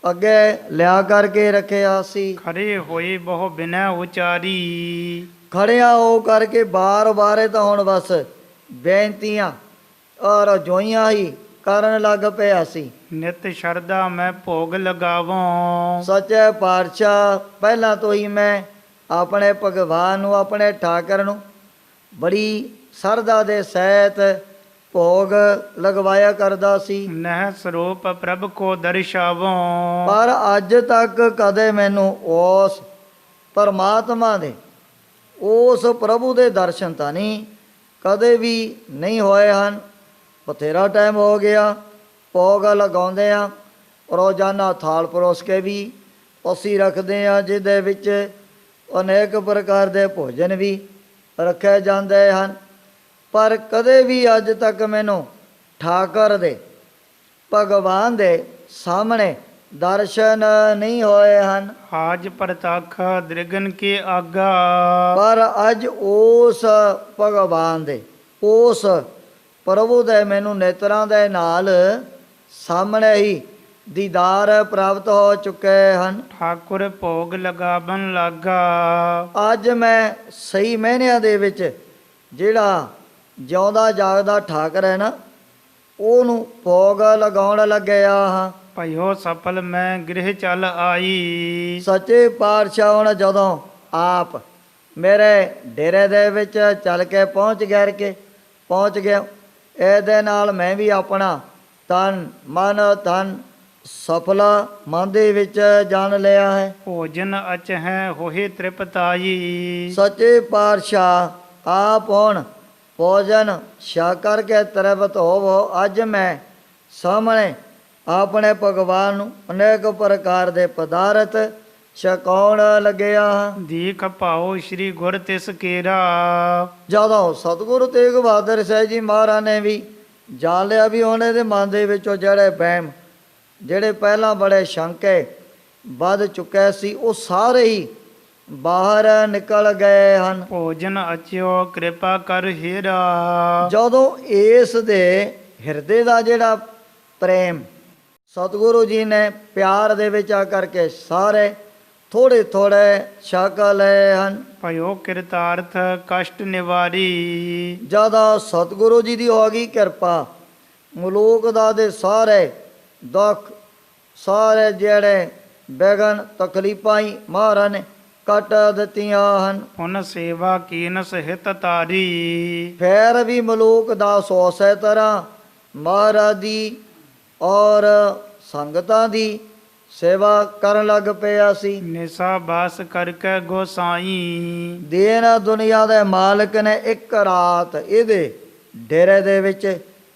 ਅੱਗੇ ਲਿਆ ਕਰਕੇ ਰੱਖਿਆ ਸੀ। ਖੜੇ ਹੋਏ ਬਹੁ ਬਿਨੈ ਉਚਾਰੀ। ਖੜਿਆ ਹੋ ਕਰਕੇ ਬਾਰ ਤਾਂ ਹੁਣ ਬਸ ਬੇਨਤੀਆਂ ਔਰ ਜੋਈਆਂ ਹੀ ਕਰਨ ਲੱਗ ਪਿਆ ਸੀ। ਨਿਤ ਸ਼ਰਧਾ ਮੈਂ ਭੋਗ ਲਗਾਵਾਂ। ਸੱਚੇ ਪਾਤਸ਼ਾਹ ਪਹਿਲਾਂ ਤੋਂ ਹੀ ਮੈਂ ਆਪਣੇ ਭਗਵਾਨ ਨੂੰ, ਆਪਣੇ ਠਾਕਰ ਨੂੰ ਬੜੀ ਸਰਧਾ ਦੇ ਸਹਿਤ ਭੋਗ ਲਗਵਾਇਆ ਕਰਦਾ ਸੀ। ਨਹਿ ਸਰੂਪ ਪ੍ਰਭ ਕੋ ਦਰਸ਼ਾਵਾਂ। ਪਰ ਅੱਜ ਤੱਕ ਕਦੇ ਮੈਨੂੰ ਉਸ ਪਰਮਾਤਮਾ ਦੇ, ਉਸ ਪ੍ਰਭੂ ਦੇ ਦਰਸ਼ਨ ਤਾਂ ਨਹੀਂ ਕਦੇ ਵੀ ਨਹੀਂ ਹੋਏ ਹਨ। ਬਥੇਰਾ ਟਾਈਮ ਹੋ ਗਿਆ ਭੋਗ ਲਗਾਉਂਦੇ ਆ, ਰੋਜ਼ਾਨਾ ਥਾਲ ਪਰੋਸ ਕੇ ਵੀ ਅਸੀਂ ਰੱਖਦੇ ਹਾਂ, ਜਿਹਦੇ ਵਿੱਚ ਅਨੇਕ ਪ੍ਰਕਾਰ ਦੇ ਭੋਜਨ ਵੀ ਰੱਖੇ ਜਾਂਦੇ ਹਨ। ਪਰ ਕਦੇ ਵੀ ਅੱਜ ਤੱਕ ਮੈਨੂੰ ਠਾਕਰ ਦੇ, ਭਗਵਾਨ ਦੇ ਸਾਹਮਣੇ ਦਰਸ਼ਨ ਨਹੀਂ ਹੋਏ ਹਨ। ਆਜ ਪ੍ਰਤੱਖ ਦ੍ਰਿਗਨ ਕੇ ਆਗਾ। ਪਰ ਅੱਜ ਉਸ ਭਗਵਾਨ ਦੇ, ਉਸ ਪ੍ਰਭੂ ਦੇ ਮੈਨੂੰ ਨੇਤਰਾਂ ਦੇ ਨਾਲ ਸਾਹਮਣੇ ਹੀ ਦੀਦਾਰ ਪ੍ਰਾਪਤ ਹੋ ਚੁੱਕੇ ਹਨ। ਠਾਕੁਰ ਭੋਗ ਲਗਾਵਨ ਲਾਗਾ। ਅੱਜ ਮੈਂ ਸਹੀ ਮਹੀਨਿਆਂ ਦੇ ਵਿੱਚ ਜਿਹੜਾ ਜਿਉਂਦਾ ਜਾਗਦਾ ਠਾਕਰ ਹੈ ਨਾ, ਉਹਨੂੰ ਭੋਗ ਲਗਾਉਣ ਲੱਗਿਆ ਹਾਂ। ਭਇਓ ਸਫਲ ਮੈਂ ਗ੍ਰਹਿ ਚੱਲ ਆਈ। ਸੱਚੇ ਪਾਤਸ਼ਾਹ ਹੁਣ ਜਦੋਂ ਆਪ ਮੇਰੇ ਡੇਰੇ ਦੇ ਵਿੱਚ ਚੱਲ ਕੇ ਪਹੁੰਚ ਗਿਆ, ਇਹਦੇ ਨਾਲ ਮੈਂ ਵੀ ਆਪਣਾ ਤਨ ਮਨ ਧਨ ਸਫਲਾ ਮਨ ਦੇ ਵਿੱਚ ਜਾਣ ਲਿਆ ਹੈ। ਭੋਜਨ ਅਚ ਹੈ ਹੋਏ ਤ੍ਰਿਪਤਾਈ। ਸੱਚੇ ਪਾਤਸ਼ਾਹ ਆਪ ਹੁਣ ਭੋਜਨ ਛਕ ਕਰਕੇ ਤ੍ਰਿਪਤ ਹੋਵੋ। ਅੱਜ ਮੈਂ ਸਾਹਮਣੇ ਆਪਣੇ ਭਗਵਾਨ ਨੂੰ ਅਨੇਕ ਪ੍ਰਕਾਰ ਦੇ ਪਦਾਰਥ ਛਕਾਉਣ ਲੱਗਿਆ ਹਾਂ। ਦੀਖ ਭਾਉ ਸ੍ਰੀ ਗੁਰ ਤਿਸ ਕੇਰਾ। ਜਦੋਂ ਸਤਿਗੁਰੂ ਤੇਗ ਬਹਾਦਰ ਸਾਹਿਬ ਜੀ ਮਹਾਰਾਜ ਨੇ ਵੀ ਜਾਣ ਲਿਆ ਵੀ ਉਹਨਾਂ ਦੇ ਮਨ ਦੇ ਵਿੱਚੋਂ ਜਿਹੜੇ ਵਹਿਮ, ਜਿਹੜੇ ਪਹਿਲਾਂ ਬੜੇ ਸ਼ੰਕੇ ਵੱਧ ਚੁੱਕੇ ਸੀ, ਉਹ ਸਾਰੇ ਹੀ ਬਾਹਰ ਨਿਕਲ ਗਏ ਹਨ। ਭੋਜਨ ਅਚਿਓ ਕਿਰਪਾ ਕਰ ਹੀਰਾ। ਜਦੋਂ ਇਸ ਦੇ ਹਿਰਦੇ ਦਾ ਜਿਹੜਾ ਪ੍ਰੇਮ ਸਤਿਗੁਰੂ ਜੀ ਨੇ ਪਿਆਰ ਦੇ ਵਿੱਚ ਆ ਕਰਕੇ ਸਾਰੇ ਥੋੜ੍ਹੇ ਛਕ ਲਏ ਹਨ। ਭਇਓ ਕਿਰਤਾਰਥ ਕਸ਼ਟ ਨਿਵਾਰੀ। ਜਦੋਂ ਸਤਿਗੁਰੂ ਜੀ ਦੀ ਹੋ ਗਈ ਕਿਰਪਾ, ਮਲੂਕ ਦਾ ਦੇ ਸਾਰੇ ਦੁੱਖ, ਸਾਰੇ ਜਿਹੜੇ ਬੇਗਨ ਤਕਲੀਫਾਂ ਹੀ ਮਹਾਰਾਜ ਨੇ ਕੱਟ ਦਿੱਤੀਆਂ ਹਨ। ਪੁਨ ਸੇਵਾ ਕੀਨ ਸਹਿਤ ਤਾਰੀ। ਫਿਰ ਵੀ ਮਲੂਕ ਦਾ ਸੋਸੇ ਤਰ੍ਹਾਂ ਮਹਾਰਾਜ ਦੀ ਔਰ ਸੰਗਤਾਂ ਦੀ ਸੇਵਾ ਕਰਨ ਲੱਗ ਪਿਆ ਸੀ। ਨਿਸਾ ਬਾਸ ਕਰਕੇ ਗੋਸਾਈ। ਦੀਨ ਦੁਨੀਆ ਦੇ ਮਾਲਕ ਨੇ ਇੱਕ ਰਾਤ ਇਹਦੇ ਡੇਰੇ ਦੇ ਵਿੱਚ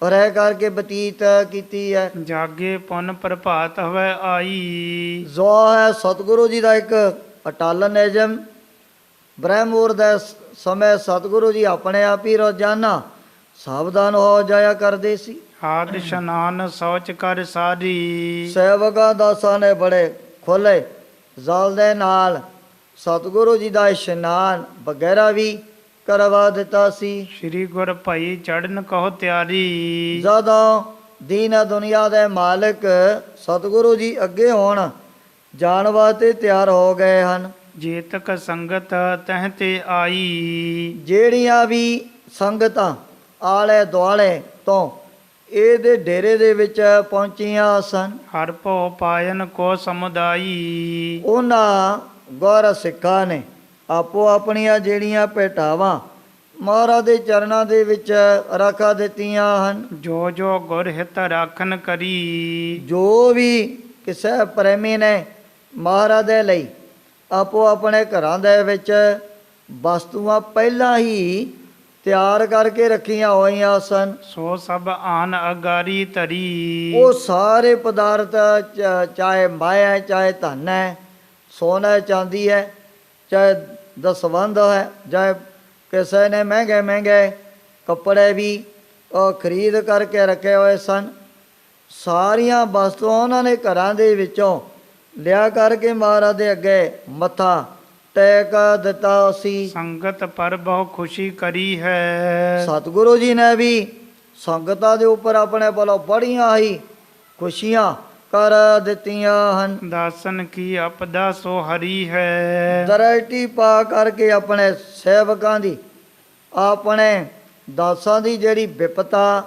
ਰਹਿ ਕਰਕੇ ਬਤੀਤ ਕੀਤੀ ਹੈ। ਜਾਗੇ ਪੁਨ ਪ੍ਰਭਾਤ ਹੋਵੇ ਆਈ। ਜੋ ਹੈ ਸਤਿਗੁਰੂ ਜੀ ਦਾ ਇੱਕ ਅਟਲ ਨਿਯਮ। ਬ੍ਰਹਮੂਰ ਦੇ ਸਮੇਂ ਸਤਿਗੁਰੂ ਜੀ ਆਪਣੇ ਆਪ ਹੀ ਰੋਜ਼ਾਨਾ ਸਾਵਧਾਨ ਹੋ ਜਾਇਆ ਕਰਦੇ ਸੀ। ਆਦ ਇਸ਼ਨਾਨ ਸ਼ੌਚ ਕਰ ਸਾਰੀ। ਸੇਵਕਾਂ ਦਾਸਾਂ ਨੇ ਬੜੇ ਖੁੱਲੇ ਜਲ ਦੇ ਨਾਲ ਸਤਿਗੁਰੂ ਜੀ ਦਾ ਇਸ਼ਨਾਨ ਵਗੈਰਾ ਵੀ ਕਰਵਾ ਦਿੱਤਾ ਸੀ। ਸ੍ਰੀ ਗੁਰ ਭਾਈ ਚੜਨ ਕਹੋ ਤਿਆਰੀ। ਜਦੋਂ ਦੀਨ ਦੁਨੀਆ ਦੇ ਮਾਲਕ ਸਤਿਗੁਰੂ ਜੀ ਅੱਗੇ ਹੋਣ ਜਾਣ ਵਾਸਤੇ ਤਿਆਰ ਹੋ ਗਏ ਹਨ। ਜੇਤਕ ਸੰਗਤ ਤਹ ਤੇ ਆਈ। ਜਿਹੜੀਆਂ ਵੀ ਸੰਗਤਾਂ ਆਲੇ ਦੁਆਲੇ ਤੋਂ ਇਹਦੇ ਡੇਰੇ ਦੇ ਵਿੱਚ ਪਹੁੰਚੀਆਂ ਸਨ, ਹਰ ਭਉ ਪਾਇਨ ਕੋ ਸਮੁਦਾਈ। ਉਹਨਾਂ ਗੁਰ ਸਿੱਖਾਂ ਨੇ ਆਪੋ ਆਪਣੀਆਂ ਜਿਹੜੀਆਂ ਭੇਟਾਵਾਂ ਮਹਾਰਾਜ ਦੇ ਚਰਨਾਂ ਦੇ ਵਿੱਚ ਰੱਖ ਦਿੱਤੀਆਂ ਹਨ। ਜੋ ਜੋ ਗੁਰ ਹਿਤ ਰਾਖਨ ਕਰੀ। ਜੋ ਵੀ ਕਿਸੇ ਪ੍ਰੇਮੀ ਨੇ ਮਹਾਰਾਜ ਦੇ ਲਈ ਆਪੋ ਆਪਣੇ ਘਰਾਂ ਦੇ ਵਿੱਚ ਵਸਤੂਆਂ ਪਹਿਲਾਂ ਹੀ ਤਿਆਰ ਕਰਕੇ ਰੱਖੀਆਂ ਹੋਈਆਂ ਸਨ, ਸੋ ਸਭ ਆਨ ਅਗਾਰੀ ਧਰੀ। ਉਹ ਸਾਰੇ ਪਦਾਰਥ ਚਾਹੇ ਮਾਇਆ ਚਾਹੇ ਧਨ ਹੈ, ਸੋਨਾ ਚਾਂਦੀ ਹੈ, ਚਾਹੇ ਦਸਵੰਧ ਹੈ, ਚਾਹੇ ਕਿਸੇ ਨੇ ਮਹਿੰਗੇ ਮਹਿੰਗੇ ਕੱਪੜੇ ਵੀ ਖਰੀਦ ਕਰਕੇ ਰੱਖੇ ਹੋਏ ਸਨ। ਸਾਰੀਆਂ ਵਸਤੂਆਂ ਉਹਨਾਂ ਨੇ ਘਰਾਂ ਦੇ ਵਿੱਚੋਂ ਲਿਆ ਕਰਕੇ ਮਹਾਰਾਜ ਦੇ ਅੱਗੇ ਮੱਥਾ ਟੇਕ ਦਿੱਤਾ ਸੀ। ਸੰਗਤ ਪਰ ਬਹੁ ਖੁਸ਼ੀ ਕਰੀ ਹੈ। ਸਤਿਗੁਰੂ ਜੀ ਨੇ ਵੀ ਸੰਗਤਾਂ ਦੇ ਉੱਪਰ ਆਪਣੇ ਵੱਲੋਂ ਬੜੀਆਂ ਹੀ ਖੁਸ਼ੀਆਂ ਕਰ ਦਿੱਤੀਆਂ ਹਨ। ਦਾਸਨ ਕੀ ਆਪਦਾ ਸੋ ਹਰੀ ਹੈ। ਦਰੈਟੀ ਪਾ ਕਰਕੇ ਆਪਣੇ ਸੇਵਕਾਂ ਦੀ, ਆਪਣੇ ਦਾਸਾਂ ਦੀ ਜਿਹੜੀ ਵਿਪਤਾ,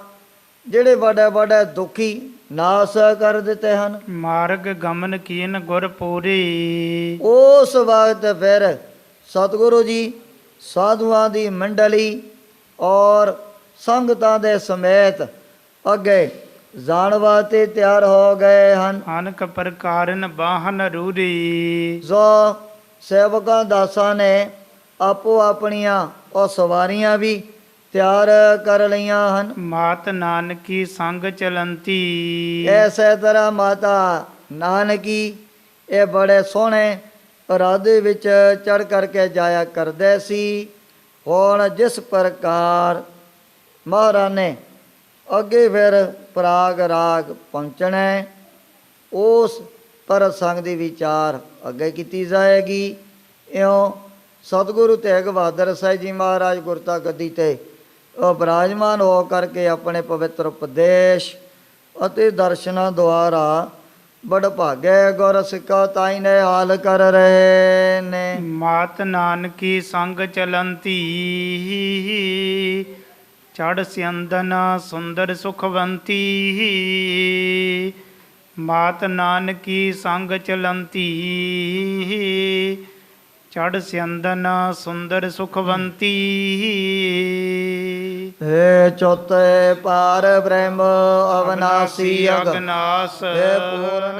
ਜਿਹੜੇ ਵੱਡੇ ਵੱਡੇ ਦੁਖੀ ਨਾਸ ਕਰ ਦਿੱਤੇ ਹਨ। ਮਾਰਗ ਗਮਨ ਕੀਨ ਗੁਰ ਪੂਰੀ। ਉਸ ਵਕਤ ਫਿਰ ਸਤਿਗੁਰੂ ਜੀ ਸਾਧੂਆਂ ਦੀ ਮੰਡਲੀ ਔਰ ਸੰਗਤਾਂ ਦੇ ਸਮੇਤ ਅੱਗੇ ਜਾਣ ਵਾਸਤੇ ਤਿਆਰ ਹੋ ਗਏ ਹਨ। ਅਨਕ ਪ੍ਰਕਾਰਨ ਬਾਹਨ ਰੂਰੀ। ਜੋ ਸੇਵਕਾਂ ਦਾਸਾਂ ਨੇ ਆਪੋ ਆਪਣੀਆਂ ਉਹ ਸਵਾਰੀਆਂ ਵੀ ਤਿਆਰ ਕਰ ਲਈਆਂ ਹਨ। ਮਾਤ ਨਾਨਕੀ ਸੰਗ ਚਲੰਤੀ। ਐਸੇ ਤਰ੍ਹਾਂ ਮਾਤਾ ਨਾਨਕੀ ਇਹ ਬੜੇ ਸੋਹਣੇ ਰਾਦੇ ਵਿੱਚ ਚੜ ਕਰਕੇ ਜਾਇਆ ਕਰਦੇ ਸੀ। ਹੁਣ ਜਿਸ ਪ੍ਰਕਾਰ ਮਹਾਰਾਜ ਨੇ ਅੱਗੇ ਫਿਰ ਪ੍ਰਾਗ ਰਾਗ ਪਹੁੰਚਣਾ, ਉਸ ਪ੍ਰਸੰਗ ਦੀ ਵਿਚਾਰ ਅੱਗੇ ਕੀਤੀ ਜਾਏਗੀ। ਇਉਂ ਸਤਿਗੁਰੂ ਤੇਗ ਬਹਾਦਰ ਸਾਹਿਬ ਜੀ ਮਹਾਰਾਜ ਗੁਰਤਾ ਗੱਦੀ 'ਤੇ ਬਿਰਾਜਮਾਨ ਹੋ ਕਰਕੇ ਆਪਣੇ ਪਵਿੱਤਰ ਉਪਦੇਸ਼ ਅਤੇ ਦਰਸ਼ਨਾਂ ਦੁਆਰਾ ਬੜਭਾਗੇ ਗੁਰ ਸਿੱਖਾ ਤਾਈ ਨੇ ਹਾਲ ਕਰ ਰਹੇ ਨੇ। ਮਾਤ ਨਾਨਕੀ ਸੰਗ ਚਲੰਤੀ। ਚੜ ਸਿਅੰਦਨ ਸੁੰਦਰ ਸੁਖਵੰਤੀ। ਮਾਤ ਨਾਨਕੀ ਸੰਗ ਚਲੰਤੀ। ਚੜ ਸਿਅੰਦਨ ਸੁੰਦਰ ਸੁਖਵੰਤੀ। ਹੇ ਚੌਥੇ ਪਾਰ ਬ੍ਰਹਮ ਅਵਨਾਸੀ ਅਗਨਾਸ। ਹੇ ਪੂਰਨ